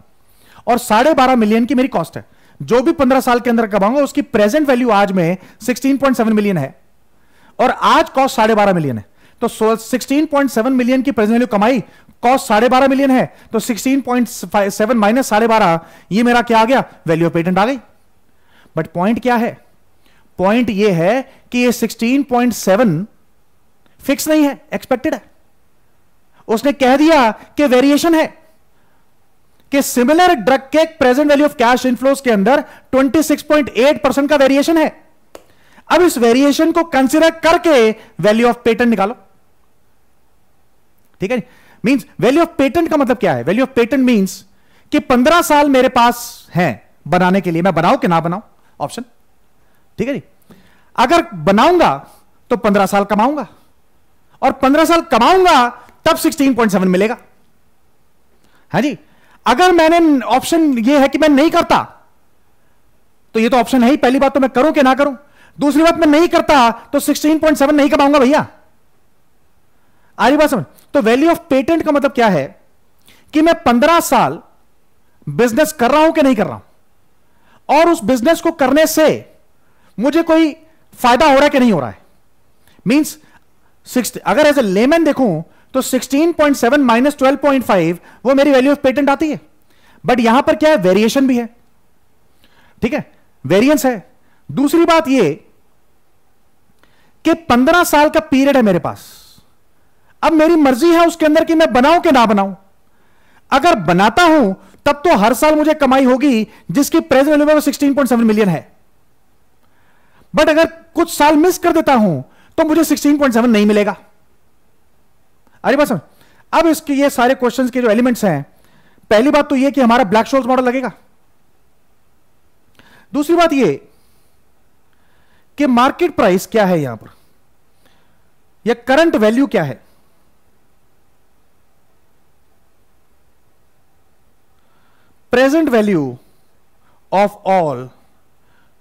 और 12.5 मिलियन की मेरी कॉस्ट है। जो भी 15 साल के अंदर कमाऊंगा उसकी प्रेजेंट वैल्यू आज में 16.7 मिलियन है और आज कॉस्ट 12.5 मिलियन है। तो 16.7 मिलियन की प्रेजेंट वैल्यू कमाई, कॉस्ट 12.5 मिलियन है, तो 16.7 माइनस 12.5, ये मेरा क्या आ गया, वैल्यू ऑफ पेटेंट आ गई। बट पॉइंट क्या है, पॉइंट ये है कि ये 16.7 फिक्स नहीं है, एक्सपेक्टेड है। उसने कह दिया कि वेरिएशन है, कि सिमिलर ड्रग के present value of cash inflows के अंदर 26.8% का वेरिएशन है। अब इस वेरिएशन को कंसीडर करके वैल्यू ऑफ पेटेंट निकालो, ठीक है। मींस वैल्यू ऑफ पेटेंट का मतलब क्या है, वैल्यू ऑफ पेटेंट मींस कि 15 साल मेरे पास है बनाने के लिए, मैं बनाऊं कि ना बनाऊं, ऑप्शन, ठीक है जी। अगर बनाऊंगा तो 15 साल कमाऊंगा और 15 साल कमाऊंगा तब 16.7 मिलेगा, है जी। अगर मैंने ऑप्शन ये है कि मैं नहीं करता, तो ये तो ऑप्शन है ही, पहली बात तो मैं करूं कि ना करूं, दूसरी बात मैं नहीं करता तो 16.7 नहीं कमाऊंगा भैया, आ रही बात समझ। तो वैल्यू ऑफ पेटेंट का मतलब क्या है कि मैं 15 साल बिजनेस कर रहा हूं कि नहीं कर रहा हूं, और उस बिजनेस को करने से मुझे कोई फायदा हो रहा है कि नहीं हो रहा है। मींस अगर एज ए लेमैन देखूं तो 16.7 माइनस 12.5 वो मेरी वैल्यू ऑफ पेटेंट आती है। बट यहां पर क्या है, वेरिएशन भी है, ठीक है, वेरिएंस है। दूसरी बात ये कि 15 साल का पीरियड है मेरे पास, अब मेरी मर्जी है उसके अंदर कि मैं बनाऊं कि ना बनाऊं। अगर बनाता हूं तब तो हर साल मुझे कमाई होगी जिसकी प्रेजेंट वैल्यू में 16.7 मिलियन है। बट अगर कुछ साल मिस कर देता हूं तो मुझे 16.7 नहीं मिलेगा। अरे बस अब इसके ये सारे क्वेश्चंस के जो एलिमेंट्स हैं, पहली बात तो ये कि हमारा ब्लैक शोल्स मॉडल लगेगा। दूसरी बात ये कि मार्केट प्राइस क्या है यहां पर, या करंट वैल्यू क्या है। Present value of all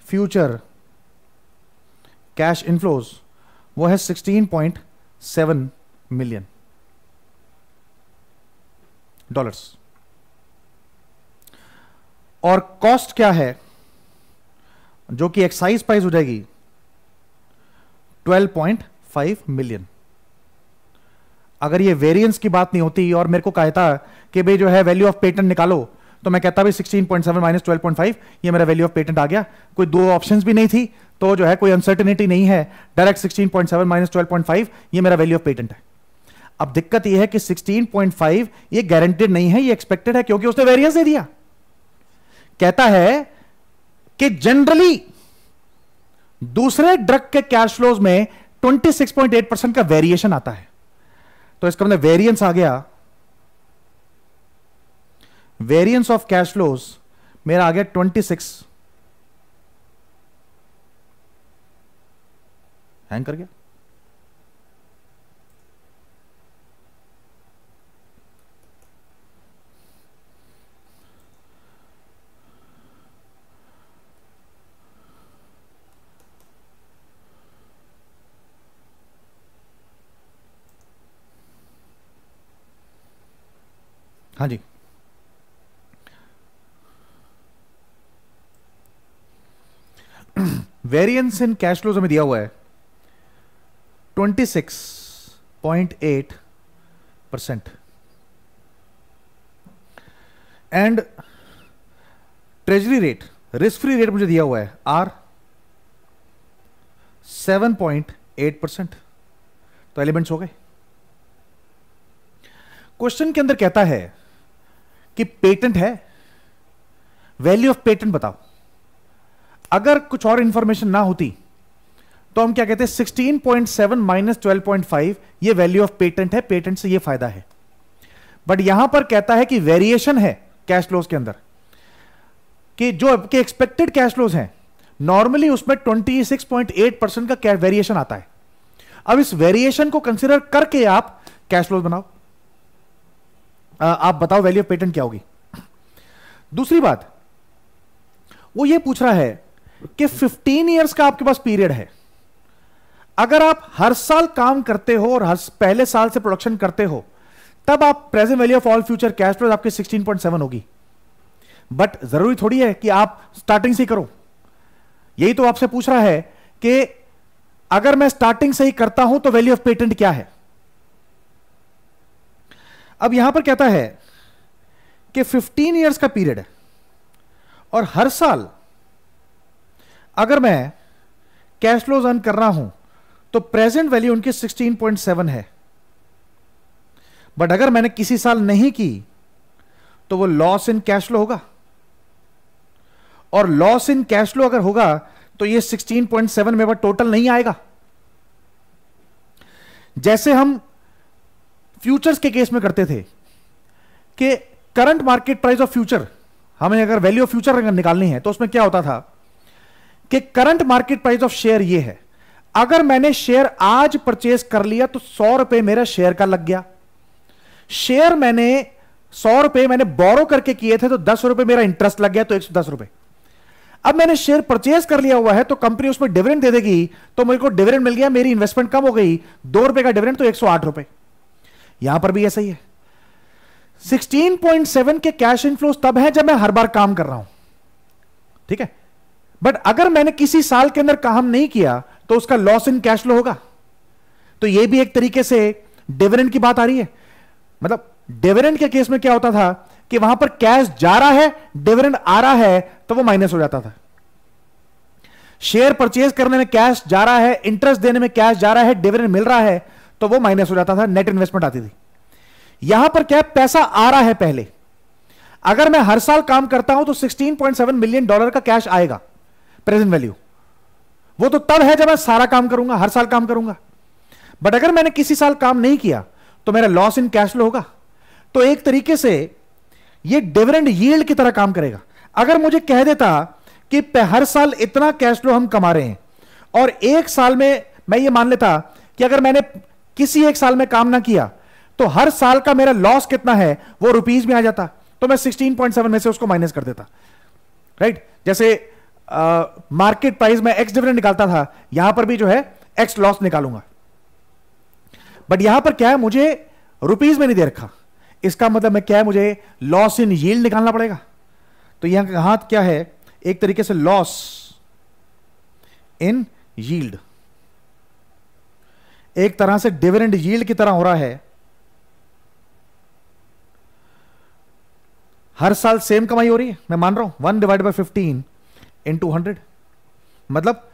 future cash inflows वो है 16.7 मिलियन डॉलर्स, और कॉस्ट क्या है जो कि एक्साइज प्राइस हो जाएगी 12.5 मिलियन। अगर ये वेरिएंस की बात नहीं होती और मेरे को कहता कि भाई जो है वैल्यू ऑफ पेटेंट निकालो, तो मैं कहता भाई 16.7 माइनस 12.5 ये मेरा वैल्यू ऑफ पेटेंट आ गया। कोई दो ऑप्शंस भी नहीं थी, तो जो है कोई अनसर्टेनिटी नहीं है, डायरेक्ट 16.7 माइनस 12.5 ये मेरा वैल्यू ऑफ पेटेंट है। अब दिक्कत ये है कि 16.5 ये गारंटेड नहीं है, ये एक्सपेक्टेड है, क्योंकि उसने वेरिएंस दे दिया। कहता है कि जनरली दूसरे ड्रग के कैश फ्लोज में 26.8% का वेरिएशन आता है। तो इसका मतलब वेरिएंस आ गया, वेरिएंस ऑफ कैश फ्लोज मेरा आ गया 26, हैंग कर गया। हाँ जी, वेरिएंस इन कैश फ्लोज हमें दिया हुआ है 26.8%, and treasury rate, risk free rate मुझे दिया हुआ है आर 7.8%। तो एलिमेंट्स हो गए। क्वेश्चन के अंदर कहता है कि पेटेंट है, वैल्यू ऑफ पेटेंट बताओ। अगर कुछ और इंफॉर्मेशन ना होती तो हम क्या कहते हैं, 16.7 माइनस 12.5 ये वैल्यू ऑफ पेटेंट है, पेटेंट से ये फायदा है। बट यहां पर कहता है कि वेरिएशन है कैश फ्लोज के अंदर, कि जो आपके एक्सपेक्टेड कैश फ्लोज हैं नॉर्मली उसमें 26.8% का वेरिएशन आता है। अब इस वेरिएशन को कंसीडर करके आप कैश फ्लोज बनाओ। आप बताओ वैल्यू ऑफ पेटेंट क्या होगी। दूसरी बात वो ये पूछ रहा है कि 15 इयर्स का आपके पास पीरियड है। अगर आप हर साल काम करते हो और हर पहले साल से प्रोडक्शन करते हो, तब आप present value of all future cash flows आपके 16.7 होगी। बट जरूरी थोड़ी है कि आप स्टार्टिंग से ही करो। यही तो आपसे पूछ रहा है कि अगर मैं स्टार्टिंग से ही करता हूं तो वैल्यू ऑफ पेटेंट क्या है। अब यहां पर कहता है कि 15 इयर्स का पीरियड है और हर साल अगर मैं कैश फ्लोज अर्न कर रहा हूं तो प्रेजेंट वैल्यू उनकी 16.7 है, बट अगर मैंने किसी साल नहीं की तो वो लॉस इन कैश फ्लो होगा, और लॉस इन कैश फ्लो अगर होगा तो ये 16.7 में टोटल नहीं आएगा। जैसे हम फ्यूचर्स के केस में करते थे कि current market price of future, हमें अगर वैल्यू ऑफ फ्यूचर अगर निकालनी है तो उसमें क्या होता था कि current market price of share ये है, अगर मैंने शेयर आज परचेज कर लिया तो 100 रुपए मेरा शेयर का लग गया। शेयर मैंने 100 रुपए मैंने बोरो करके किए थे तो 10 रुपए मेरा इंटरेस्ट लग गया, तो 110 रुपए। अब मैंने शेयर परचेज कर लिया हुआ है तो कंपनी उसमें डिविडेंड दे देगी, तो मेरे को डिविडेंड मिल गया, मेरी इन्वेस्टमेंट कम हो गई, 2 रुपए का डिविडेंड तो 108 रुपए। यहां पर भी ऐसा ही है। 16.7 के कैश इनफ्लोस तब है जब मैं हर बार काम कर रहा हूं, ठीक है। बट अगर मैंने किसी साल के अंदर काम नहीं किया तो उसका लॉस इन कैश फ्लो होगा। तो यह भी एक तरीके से डिविडेंड की बात आ रही है। मतलब डिविडेंड के केस में क्या होता था कि वहां पर कैश जा रहा है, डिविडेंड आ रहा है, तो वो माइनस हो जाता था। शेयर परचेज करने में कैश जा रहा है, इंटरेस्ट देने में कैश जा रहा है, डिविडेंड मिल रहा है, तो वो माइनस हो जाता था, नेट इन्वेस्टमेंट आती थी। यहां पर क्या पैसा आ रहा है पहले, अगर मैं हर साल काम करता हूं तो $16.7 मिलियन का कैश आएगा प्रेजेंट वैल्यू। वो तो तब है जब मैं सारा काम करूंगा, हर साल काम करूंगा। बट अगर मैंने किसी साल काम नहीं किया तो मेरा लॉस इन कैश फ्लो होगा। तो एक तरीके से ये डिविडेंड यील्ड की तरह काम करेगा। अगर मुझे कह देता कि हर साल इतना कैश फ्लो हम कमा रहे हैं और एक साल में मैं ये मान लेता कि अगर मैंने किसी एक साल में काम ना किया तो हर साल का मेरा लॉस कितना है वो रुपीज में आ जाता, तो मैं 16.7 में से उसको माइनस कर देता, राइट। जैसे मार्केट प्राइस में एक्स डिविडेंड निकालता था, यहां पर भी जो है एक्स लॉस निकालूंगा। बट यहां पर क्या है, मुझे रुपीज में नहीं दे रखा, इसका मतलब मैं क्या है, मुझे लॉस इन यील्ड निकालना पड़ेगा। तो यहां क्या है, एक तरीके से लॉस इन यील्ड, एक तरह से डिविडेंड यील्ड की तरह हो रहा है। हर साल सेम कमाई हो रही है, मैं मान रहा हूं 1/15 into 100, मतलब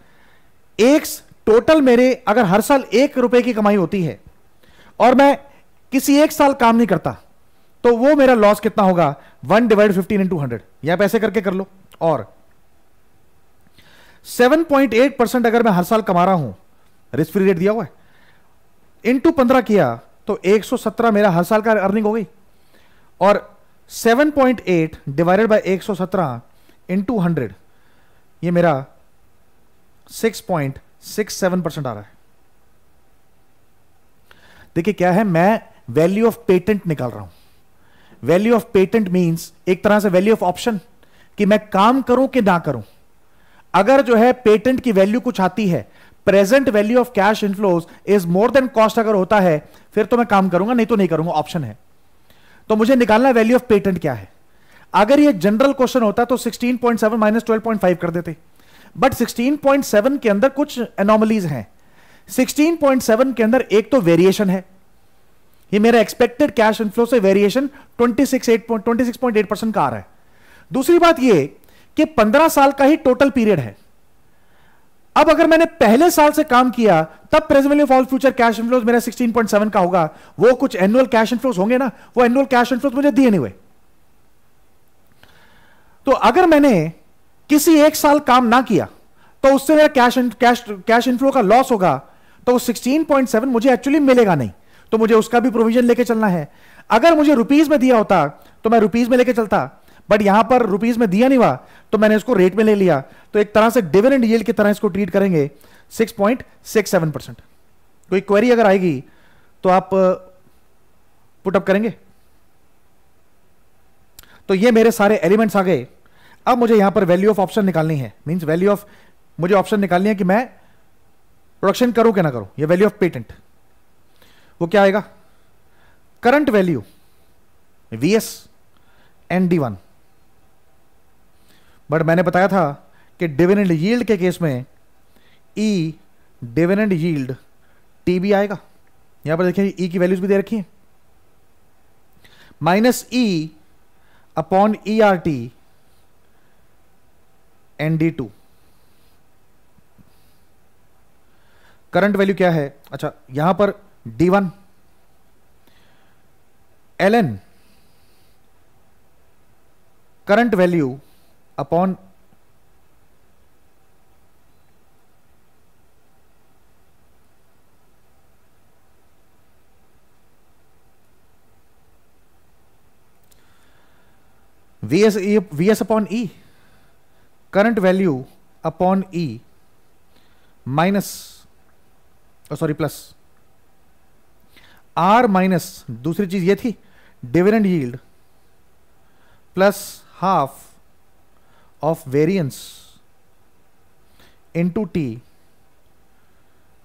एक टोटल मेरे अगर हर साल 1 रुपए की कमाई होती है और मैं किसी एक साल काम नहीं करता तो वो मेरा लॉस कितना होगा, 1/15 into 100। या पैसे करके कर लो। और 7.8% अगर मैं हर साल कमा रहा हूं, रिस्क फ्री रेट दिया हुआ है, इंटू 15 किया तो 117 मेरा हर साल का अर्निंग हो गई। और 7.8 डिवाइडेड बाय 117 इंटू 100, ये मेरा 6.67% आ रहा है। देखिए क्या है, मैं वैल्यू ऑफ पेटेंट निकाल रहा हूं। वैल्यू ऑफ पेटेंट मींस एक तरह से वैल्यू ऑफ ऑप्शन, कि मैं काम करूं कि ना करूं। अगर जो है पेटेंट की वैल्यू कुछ आती है, present value of cash inflows is more than cost अगर होता है, फिर तो मैं काम करूंगा, नहीं तो नहीं करूंगा, ऑप्शन है। तो मुझे निकालना है वैल्यू ऑफ पेटेंट क्या है। अगर ये जनरल क्वेश्चन होता तो 16.7 माइनस 12.5 कर देते, बट 16.7 के अंदर कुछ एनोमलीज हैं। 16.7 के अंदर एक तो वेरिएशन है, ये मेरा एक्सपेक्टेड कैश इनफ्लो से वेरिएशन 26.8% का आ रहा है। दूसरी बात ये कि 15 साल का ही टोटल पीरियड है। अब अगर मैंने पहले साल से काम किया तब present value of all future cash inflows मेरा 16.7 का होगा। वो कुछ एनुअल कैश इनफ्लोज होंगे ना, वो एनुअल कैश इनफ्लोज मुझे दिए नहीं हुए। तो अगर मैंने किसी एक साल काम ना किया तो उससे मेरा कैश इनफ्लो का लॉस होगा, तो वो 16.7 मुझे एक्चुअली मिलेगा नहीं, तो मुझे उसका भी प्रोविजन लेके चलना है। अगर मुझे रुपीज में दिया होता तो मैं रुपीज में लेके चलता, बट यहां पर रुपीज में दिया नहीं हुआ तो मैंने इसको रेट में ले लिया। तो एक तरह से डिविडेंड यील्ड की तरह इसको ट्रीट करेंगे, 6.67%। कोई क्वेरी अगर आएगी तो आप पुटअप करेंगे। तो ये मेरे सारे एलिमेंट्स आ गए। अब मुझे यहां पर वैल्यू ऑफ ऑप्शन निकालनी है, मींस वैल्यू ऑफ, मुझे ऑप्शन निकालनी है कि मैं प्रोडक्शन करूं कि ना करूं। ये वैल्यू ऑफ पेटेंट, वो क्या आएगा, current value VS ND1 but मैंने बताया था कि डिविडेंड यील्ड के केस में ई डिविडेंड यील्ड टी भी आएगा। यहां पर देखिए ई की वैल्यूज भी दे रखी है, minus E upon E R T N D two. Current value क्या है? अच्छा, यहां पर D one L N current value upon V S upon E, current value upon E minus sorry plus R minus दूसरी चीज ये थी dividend yield plus half of variance into T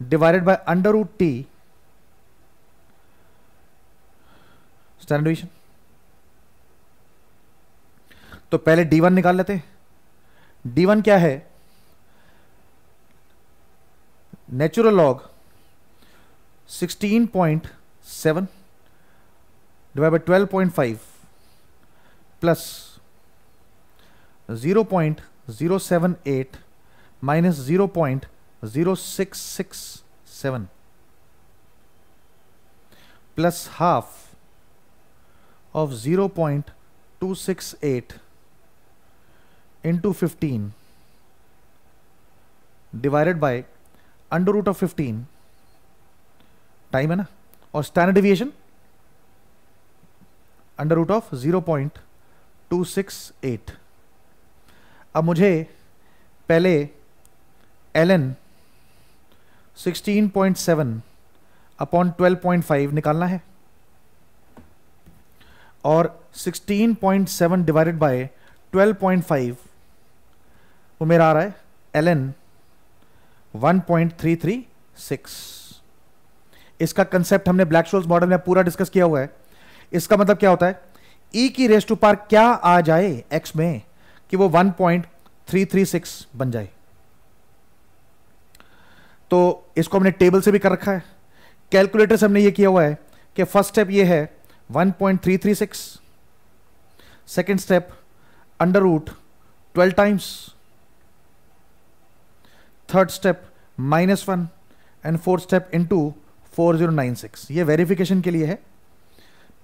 divided by under root T standard division. तो पहले D1 निकाल लेते हैं। D1 क्या है? Natural log 16.7 divide by 12.5 plus 0.078 minus 0.0667 plus half of 0.268 into 15 divided by under root of 15, time है ना, और standard deviation under root of 0.268। अब मुझे पहले ln 16.7 अपॉन 12.5 निकालना है और 16.7 डिवाइडेड बाय 12.5 वो मेरा आ रहा है ln 1.336। इसका कंसेप्ट हमने ब्लैक शोल्स मॉडल में पूरा डिस्कस किया हुआ है। इसका मतलब क्या होता है, e की रेस टू पावर क्या आ जाए x में कि वो 1.336 बन जाए। तो इसको हमने टेबल से भी कर रखा है, कैलकुलेटर से हमने ये किया हुआ है कि फर्स्ट स्टेप ये है 1.336, second step under root 12 times, third step -1 and fourth step into 4096। ये वेरिफिकेशन के लिए है,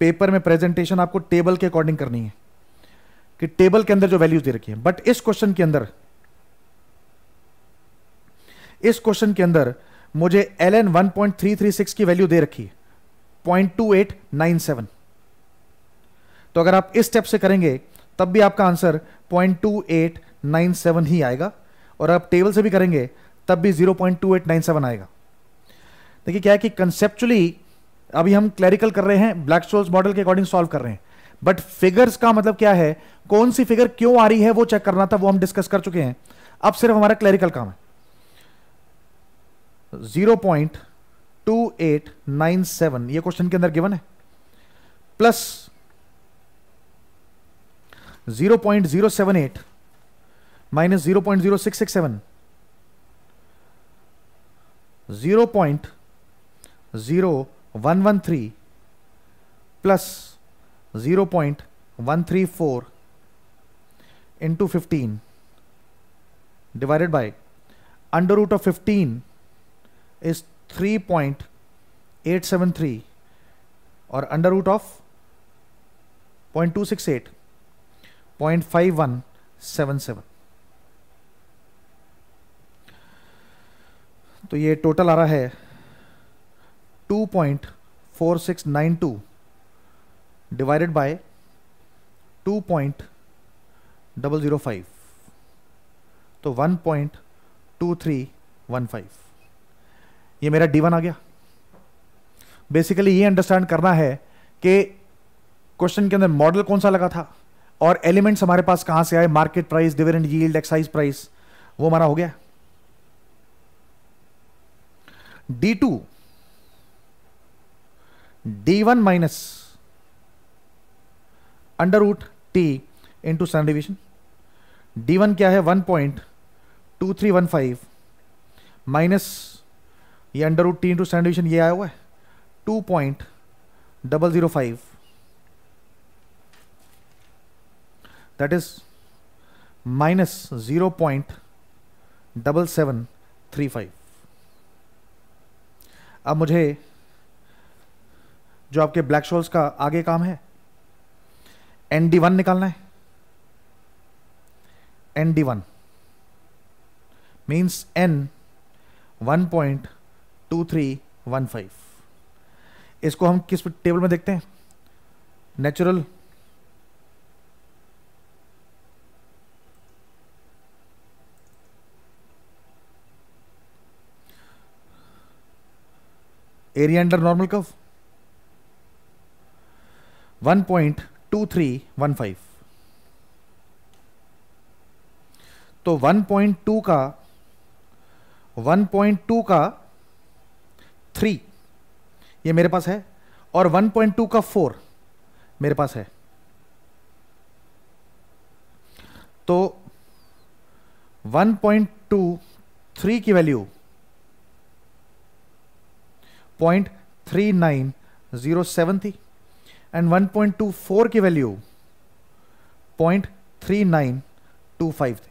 पेपर में प्रेजेंटेशन आपको टेबल के अकॉर्डिंग करनी है कि टेबल के अंदर जो वैल्यूज दे रखी है। बट इस क्वेश्चन के अंदर मुझे ln 1.336 की वैल्यू दे रखी है 0.2897। तो अगर आप इस स्टेप से करेंगे तब भी आपका आंसर 0.2897 ही आएगा, और आप टेबल से भी करेंगे तब भी 0.2897 आएगा। देखिए क्या है कि कंसेप्चुअली अभी हम क्लैरिकल कर रहे हैं, ब्लैक शोल्स मॉडल के अकॉर्डिंग सॉल्व कर रहे हैं, बट फिगर्स का मतलब क्या है, कौन सी फिगर क्यों आ रही है वो चेक करना था, वो हम डिस्कस कर चुके हैं। अब सिर्फ हमारा क्लैरिकल काम है। 0.2897 ये क्वेश्चन के अंदर गिवन है, plus 0.078 minus 0.0667, 0.0113 plus 0.134 into 15 divided by under root of 15 is 3.873 और अंडर रूट ऑफ 0.268 0.5177। तो ये टोटल आ रहा है 2.4692 डिवाइडेड बाय 2.005, तो 1.2315। ये मेरा D1 आ गया। बेसिकली ये अंडरस्टैंड करना है कि क्वेश्चन के अंदर मॉडल कौन सा लगा था और एलिमेंट्स हमारे पास कहां से आए, market price, dividend yield, excise price, वो हमारा हो गया। D2 D1 minus under root T into standard division D1 क्या है 1.2315 माइनस ये under root T into standard division ये आया हुआ है 2.005 दैट इज माइनस 0.7735। अब मुझे जो आपके ब्लैक शोल्स का आगे काम है ND1 निकालना है। ND1 means N 1.2315। इसको हम किस टेबल में देखते हैं? Natural area under normal curve 1.2315। तो 1.2 का 3 ये मेरे पास है और 1.2 का 4 मेरे पास है। तो 1.23 की वैल्यू 0.3907 थी एंड 1.24 की वैल्यू 0.3925 थी।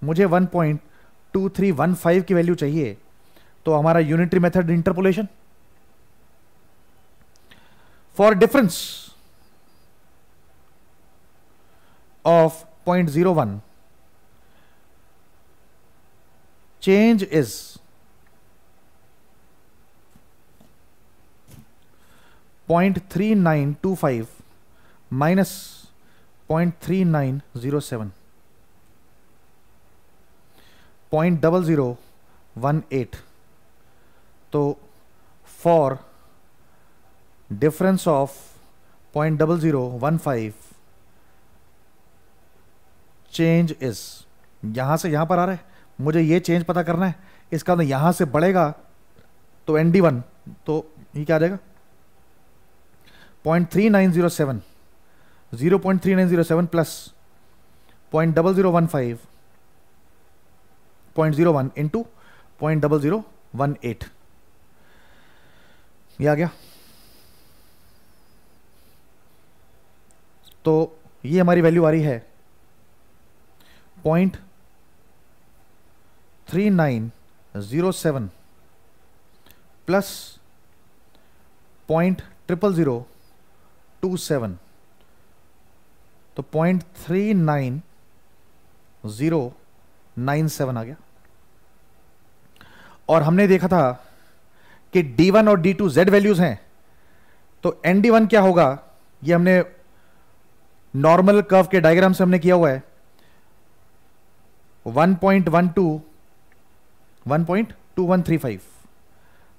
मुझे 1.2315 की वैल्यू चाहिए, तो हमारा unitary method interpolation for difference of 0.01 change is 0.3925 minus 0.3907 0.0018। तो for difference of 0.0015 change is, यहां से यहां पर आ रहा है, मुझे ये चेंज पता करना है। इसका मतलब यहां से बढ़ेगा तो ND1 तो ये क्या आ जाएगा 0.3907 0.3907 प्लस 0.0015 0.01 इंटू 0.0018 ये आ गया। तो ये हमारी वैल्यू आ रही है 0.3907 प्लस 0.0027 तो 0.39097 आ गया। और हमने देखा था कि D1 और D2 Z वैल्यूज हैं, तो ND1 क्या होगा, ये हमने नॉर्मल कर्व के डायग्राम से हमने किया हुआ है 1.2135।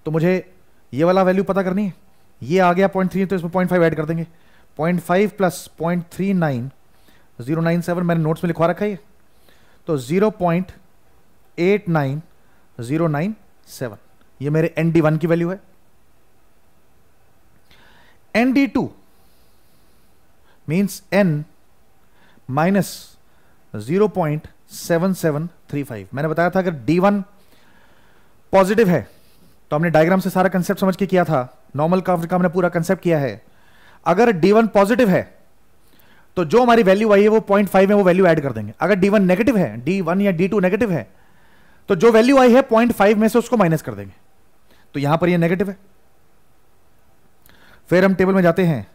तो मुझे ये वाला वैल्यू पता करनी है। ये आ गया 0.3 तो इसमें 0.5 ऐड कर देंगे। 0.5 प्लस 0.39097 मैंने नोट्स में लिखवा रखा है। तो 0.89097 ये मेरे ND1 की वैल्यू है। ND2 means N minus 0.7735। मैंने बताया था अगर D1 पॉजिटिव है तो हमने डायग्राम से सारा कंसेप्ट समझ के किया था, नॉर्मल कर्व का हमने पूरा कंसेप्ट किया है। अगर D1 पॉजिटिव है तो जो हमारी वैल्यू आई है वो 0.5 में वो वैल्यू ऐड कर देंगे। अगर D1 नेगेटिव है, D1 या D2 नेगेटिव है, तो जो वैल्यू आई है 0.5 में से उसको माइनस कर देंगे। तो यहां पर ये नेगेटिव है। फिर हम टेबल में जाते हैं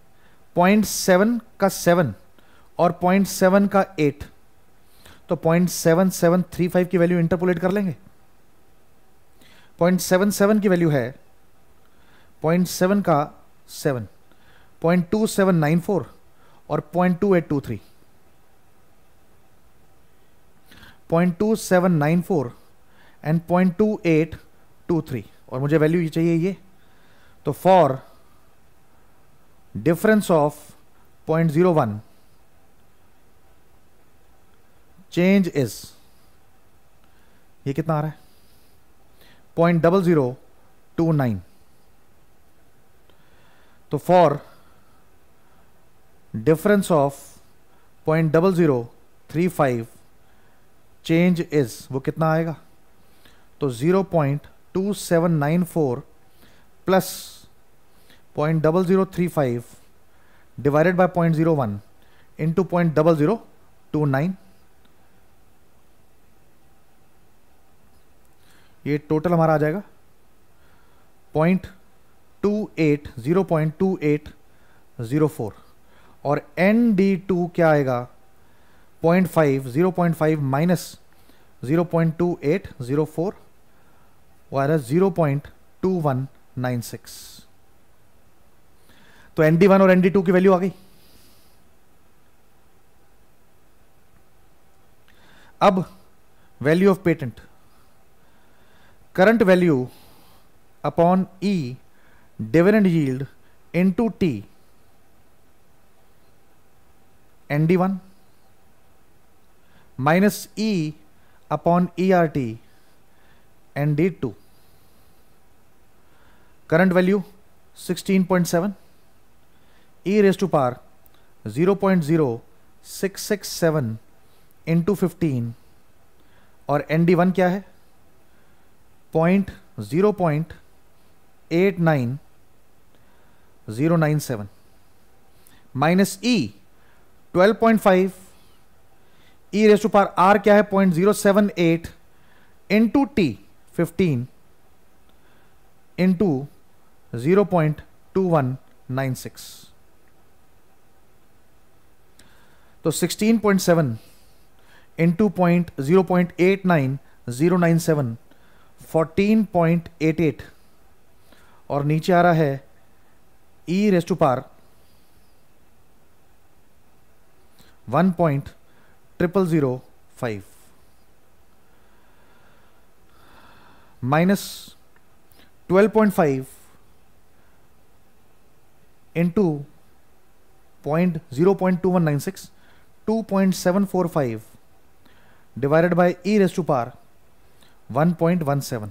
0.7 का 7 और 0.7 का 8, तो 0.7735 की वैल्यू इंटरपोलेट कर लेंगे। 0.77 की वैल्यू है 0.7 का 7, 0.2794 और 0.2823, 0.2794 एंड 0.2823 और मुझे वैल्यू ये चाहिए ये। तो for difference of 0.01 change is, ये कितना आ रहा है 0.0029। तो for difference of 0.0035 change is, वो कितना आएगा? तो 0.2794 प्लस 0.0035 डिवाइडेड बाय 0.01 इंटू 0.0029, ये टोटल हमारा आ जाएगा 0.2804 और ND2 क्या आएगा? 0.5 माइनस 0.2804 और 0.2196। तो ND1 और ND2 की वैल्यू आ गई। अब value of patent, current value upon E dividend yield into T, ND1 minus E upon ERT ND2। Current value 16.7, E raise to power 0.0667 into 15 और ND1 क्या है? 0.89097 minus E 12.5, E raise to power R क्या है? 0.078 into T 15 into 0.2196। तो 16.7 into 0.8997 14.88 और नीचे आ रहा है E रेज टू पावर 1.0005 माइनस 12.5 into 0.2196 2.745 divided by E raise to power 1.17।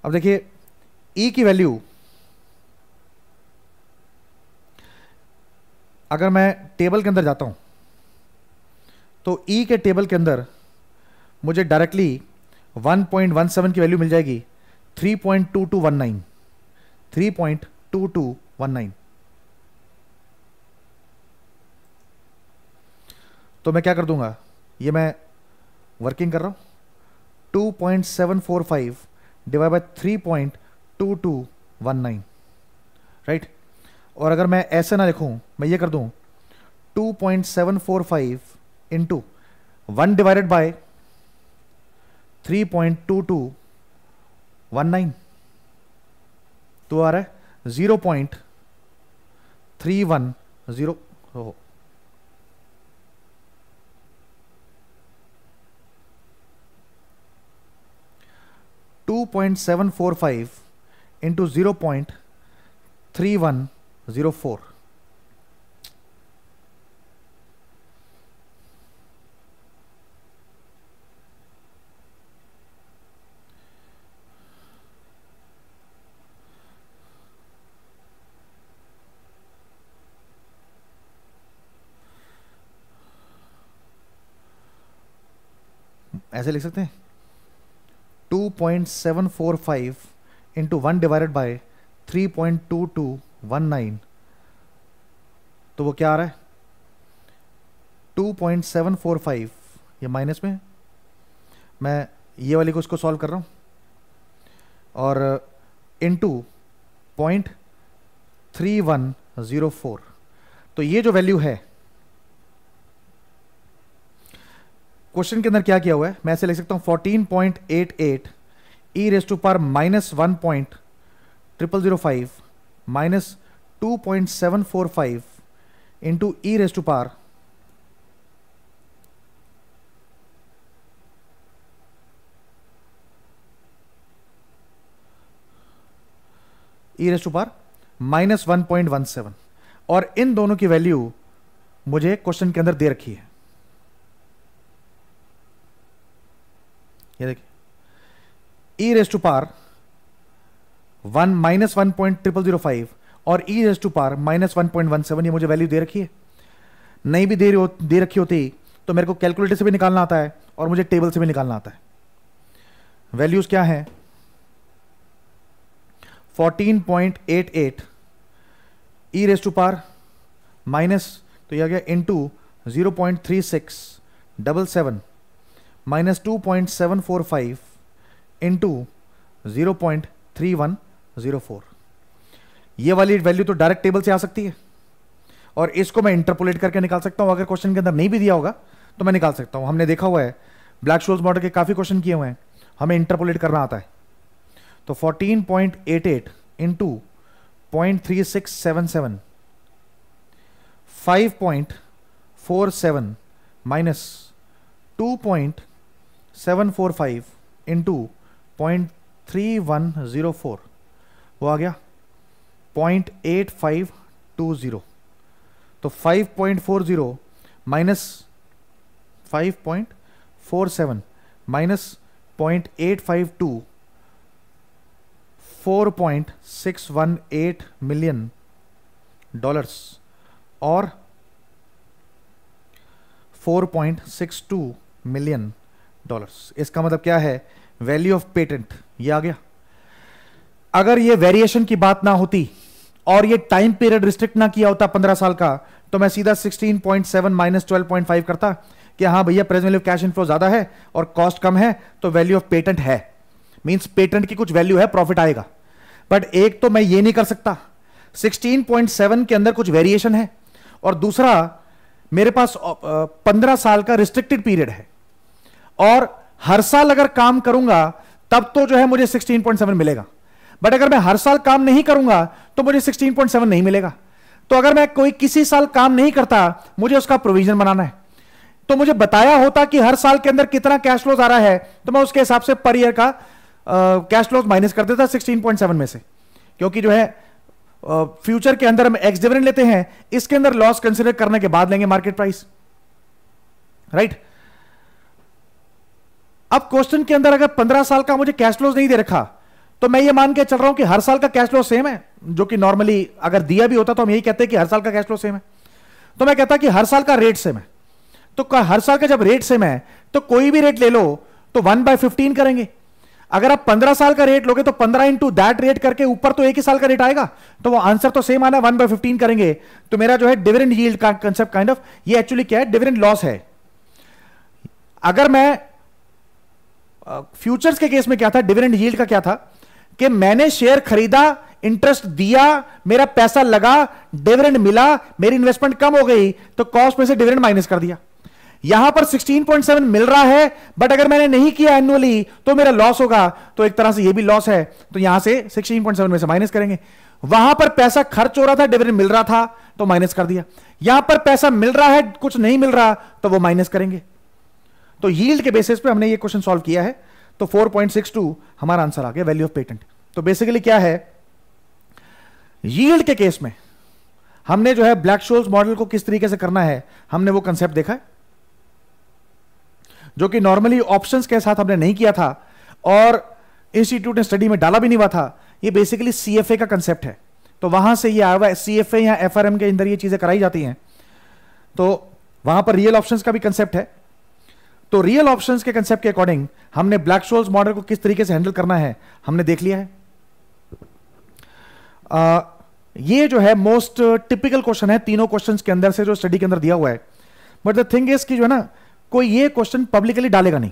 अब देखिए E की वैल्यू, अगर मैं टेबल के अंदर जाता हूं तो E के टेबल के अंदर मुझे डायरेक्टली 1.17 की वैल्यू मिल जाएगी 3.2219 3.2219। तो मैं क्या कर दूंगा, ये मैं वर्किंग कर रहा हूं, 2.745 डिवाइड बाय 3.2219, राइट। और अगर मैं ऐसे ना लिखूं, मैं ये कर दूं 2.745 इंटू 1 डिवाइडेड बाय 3.2219, तो आ रहा है 0.310 हो। टू 2.745 इंटू 0.3104, ऐसे लिख सकते हैं 2.745 इंटू 1 डिवाइडेड बाय 3.2219, तो वो क्या आ रहा है 2.745, ये माइनस में है, मैं ये वाली को उसको सॉल्व कर रहा हूं, और इंटू 0.3104। तो ये जो वैल्यू है, क्वेश्चन के अंदर क्या किया हुआ है, मैं ऐसे लिख सकता हूं 14.88 E raise to power minus 1.0005 minus 2.745 into E raise to power E raise to power minus 1.17, और इन दोनों की वैल्यू मुझे क्वेश्चन के अंदर दे रखी है। ये देखिए ई रेज टू पावर 1 माइनस 1.0005 और ई रेज टू पावर माइनस 1.17, ये मुझे वैल्यू दे रखी है। नहीं भी दे रखी होती तो मेरे को कैलकुलेटर से भी निकालना आता है और मुझे टेबल से भी निकालना आता है। वैल्यूज क्या है? 14.88 E raise to power minus, तो यह आ गया इंटू 0.3677 माइनस 2.745 इंटू 0.3104। ये वाली वैल्यू तो डायरेक्ट टेबल से आ सकती है और इसको मैं इंटरपोलेट करके निकाल सकता हूं। अगर क्वेश्चन के अंदर नहीं भी दिया होगा तो मैं निकाल सकता हूं। हमने देखा हुआ है, ब्लैक शोल्स मॉडल के काफी क्वेश्चन किए हुए हैं, हमें इंटरपोलेट करना आता है। तो 14.88 इंटू 0.3677 5.47 माइनस 2.745 इंटू 0.3104 वो आ गया 0.8520। तो 5.40 माइनस 5.47 माइनस 0.852 $4.618 मिलियन और 4.62 मिलियन। इसका मतलब क्या है? वैल्यू ऑफ पेटेंट ये आ गया। अगर ये वेरिएशन की बात ना होती और ये टाइम पीरियड रिस्ट्रिक्ट ना किया होता 15 साल का, तो मैं सीधा 16.7 माइनस 12.5 करता कि हाँ भैया प्रेजेंट वैल्यू कैश इनफ्लो ज्यादा है और कॉस्ट कम है, तो वैल्यू ऑफ पेटेंट है, मींस पेटेंट की कुछ वैल्यू है, प्रॉफिट आएगा। बट एक तो मैं ये नहीं कर सकता, 16.7 के अंदर कुछ वेरिएशन है, और दूसरा मेरे पास 15 साल का रिस्ट्रिक्टेड पीरियड है और हर साल अगर काम करूंगा तब तो जो है मुझे 16.7 मिलेगा। बट अगर मैं हर साल काम नहीं करूंगा तो मुझे 16.7 नहीं मिलेगा। तो अगर मैं कोई किसी साल काम नहीं करता, मुझे उसका प्रोविजन बनाना है, तो मुझे बताया होता कि हर साल के अंदर कितना कैश फ्लोज आ रहा है, तो मैं उसके हिसाब से पर ईयर का कैश फ्लोज माइनस कर देता 16.7 में से। क्योंकि जो है फ्यूचर के अंदर हम एक्स डिविडेंड लेते हैं, इसके अंदर लॉस कंसीडर करने के बाद लेंगे मार्केट प्राइस, राइट। अब क्वेश्चन के अंदर अगर 15 साल का मुझे कैश फ्लोज नहीं दे रखा, तो मैं ये मान के चल रहा हूं कि हर साल का कैश फ्लो सेम है, जो कि नॉर्मली अगर दिया भी होता तो हम यही कहते हैं कि हर साल का कैश फ्लो सेम है। तो मैं कहता कि हर साल का रेट सेम है, तो हर साल का जब रेट सेम है तो कोई भी रेट ले लो तो 1/15 करेंगे। अगर आप 15 साल का रेट लोगे तो 15 इंटू दैट रेट करके ऊपर तो एक ही साल का रेट आएगा, तो वो आंसर तो सेम आना, 1/15 करेंगे। तो मेरा जो है डिविडेंड यील्ड का कंसेप्ट काइंड ऑफ ये एक्चुअली क्या है, डिविडेंड लॉस है। अगर मैं फ्यूचर्स के केस में क्या था, डिविडेंड यील्ड का क्या था कि मैंने शेयर खरीदा, इंटरेस्ट दिया, मेरा पैसा लगा, डिविडेंड मिला, मेरी इन्वेस्टमेंट कम हो गई, तो कॉस्ट में से डिविडेंड माइनस कर दिया। यहां पर 16.7 मिल रहा है, बट अगर मैंने नहीं किया एनुअली तो मेरा लॉस होगा, तो एक तरह से ये भी लॉस है, तो यहां से 16.7 में से माइनस करेंगे। वहां पर पैसा खर्च हो रहा था, डिविडेंड मिल रहा था, तो माइनस कर दिया। यहां पर पैसा मिल रहा है, कुछ नहीं मिल रहा, तो वो माइनस करेंगे। तो यील्ड के बेसिस पे हमने ये क्वेश्चन सॉल्व किया है, तो 4.62 हमारा आंसर आ गया, वैल्यू ऑफ पेटेंट। तो बेसिकली क्या है, यील्ड के केस में हमने जो है ब्लैक शोल्स मॉडल को किस तरीके से करना है, हमने वो कंसेप्ट देखा है, जो कि नॉर्मली ऑप्शंस के साथ हमने नहीं किया था और इंस्टीट्यूट ने स्टडी में डाला भी नहीं हुआ था। ये बेसिकली सीएफए का कंसेप्ट है, तो वहां से ये आया हुआ है। सीएफए या एफआरएम के अंदर ये चीजें कराई जाती हैं, तो वहां पर रियल ऑप्शंस का भी कंसेप्ट है। तो रियल ऑप्शंस के कंसेप्ट के अकॉर्डिंग हमने ब्लैक शोल्स मॉडल को किस तरीके से हैंडल करना है हमने देख लिया है। ये जो है मोस्ट टिपिकल क्वेश्चन है तीनों क्वेश्चंस के अंदर से जो स्टडी के अंदर दिया हुआ है। बट द थिंग इज कि जो है ना, कोई ये क्वेश्चन पब्लिकली डालेगा नहीं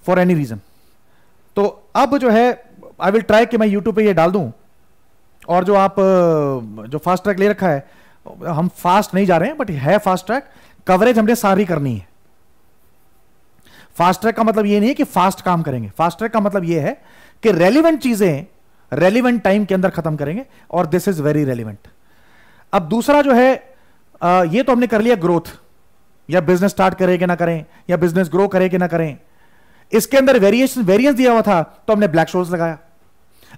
फॉर एनी रीजन। तो अब जो है आई विल ट्राई कि मैं यूट्यूब पे ये डाल दूं, और जो आप जो फास्ट ट्रैक ले रखा है, हम फास्ट नहीं जा रहे हैं बट है फास्ट ट्रैक, कवरेज हमने सारी करनी है। फास्ट ट्रैक का मतलब ये नहीं है कि फास्ट काम करेंगे, फास्ट ट्रैक का मतलब ये है कि रेलिवेंट चीजें रेलिवेंट टाइम के अंदर खत्म करेंगे, और दिस इज वेरी रेलिवेंट। अब दूसरा जो है ये तो हमने कर लिया ग्रोथ, या बिजनेस स्टार्ट करें कि ना करें, या बिजनेस ग्रो करें कि ना करें। इसके अंदर वेरिएंस दिया हुआ था तो हमने ब्लैक शोल्स लगाया।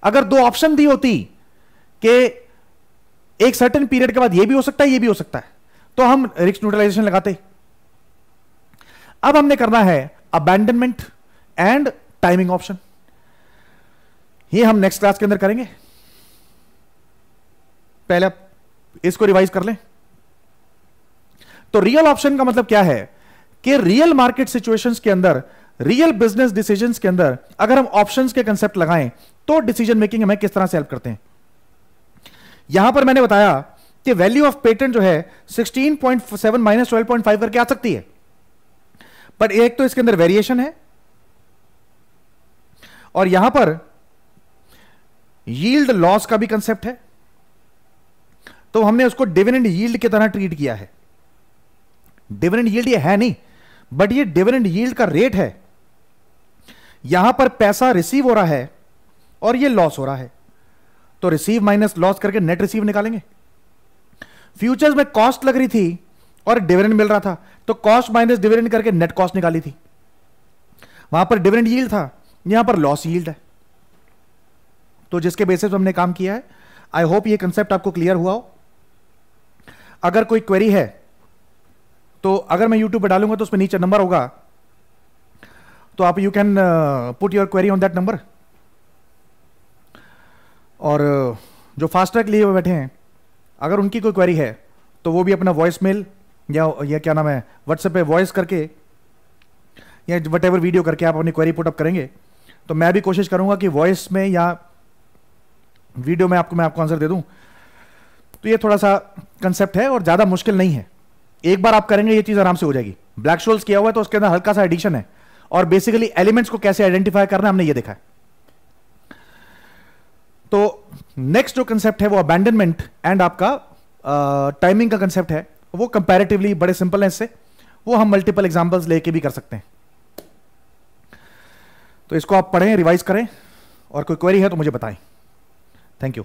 अगर दो ऑप्शन दी होती कि एक सर्टेन पीरियड के बाद ये भी हो सकता है, ये भी हो सकता है, तो हम रिस्क न्यूट्रलाइजेशन लगाते। अब हमने करना है अबैंडनमेंट एंड टाइमिंग ऑप्शन, ये हम नेक्स्ट क्लास के अंदर करेंगे। पहले आप इसको रिवाइज कर लें। तो रियल ऑप्शन का मतलब क्या है कि रियल मार्केट सिचुएशंस के अंदर, रियल बिजनेस डिसीजंस के अंदर अगर हम ऑप्शंस के कंसेप्ट लगाएं तो डिसीजन मेकिंग हमें किस तरह से हेल्प करते हैं। यहां पर मैंने बताया कि वैल्यू ऑफ पेटेंट जो है 16.7 माइनस 12.5 करके आ सकती है, पर एक तो इसके अंदर वेरिएशन है और यहां पर यील्ड लॉस का भी कंसेप्ट है, तो हमने उसको डिविडेंड यील्ड की तरह ट्रीट किया है। डिविडेंड यील्ड ये है नहीं, बट ये डिविडेंड यील्ड का रेट है। यहां पर पैसा रिसीव हो रहा है और ये लॉस हो रहा है, तो रिसीव माइनस लॉस करके नेट रिसीव निकालेंगे। फ्यूचर्स में कॉस्ट लग रही थी और डिविडेंड मिल रहा था, तो कॉस्ट माइनस डिविडेंड करके नेट कॉस्ट निकाली थी। वहां पर डिविडेंड यील्ड था, यहां पर लॉस यील्ड है। तो जिसके बेसिस पे हमने काम किया है। आई होप ये कंसेप्ट आपको क्लियर हुआ हो। अगर कोई क्वेरी है तो अगर मैं यूट्यूब पे डालूंगा तो उसमें नीचे नंबर होगा, तो आप you can put your query on that number. और जो फास्ट ट्रैक लिए हुए बैठे हैं, अगर उनकी कोई क्वेरी है तो वो भी अपना वॉइस मेल या क्या नाम है व्हाट्सएप पे वॉइस करके या वट एवर वीडियो करके आप अपनी क्वेरी पुट अप करेंगे, तो मैं भी कोशिश करूंगा कि वॉइस में या वीडियो में मैं आपको आंसर दे दूं। तो ये थोड़ा सा कंसेप्ट है और ज्यादा मुश्किल नहीं है, एक बार आप करेंगे ये चीज आराम से हो जाएगी। ब्लैक शोल्स किया हुआ है तो उसके अंदर हल्का सा एडिशन है और बेसिकली एलिमेंट्स को कैसे आइडेंटिफाई करना हमने ये देखा है। तो नेक्स्ट जो कंसेप्ट है वो अबैंडनमेंट एंड आपका टाइमिंग का कंसेप्ट है, वो कंपैरेटिवली बड़े सिंपल है, इससे वो हम मल्टीपल एग्जांपल्स लेके भी कर सकते हैं। तो इसको आप पढ़ें, रिवाइज करें और कोई क्वेरी है तो मुझे बताएं। Thank you.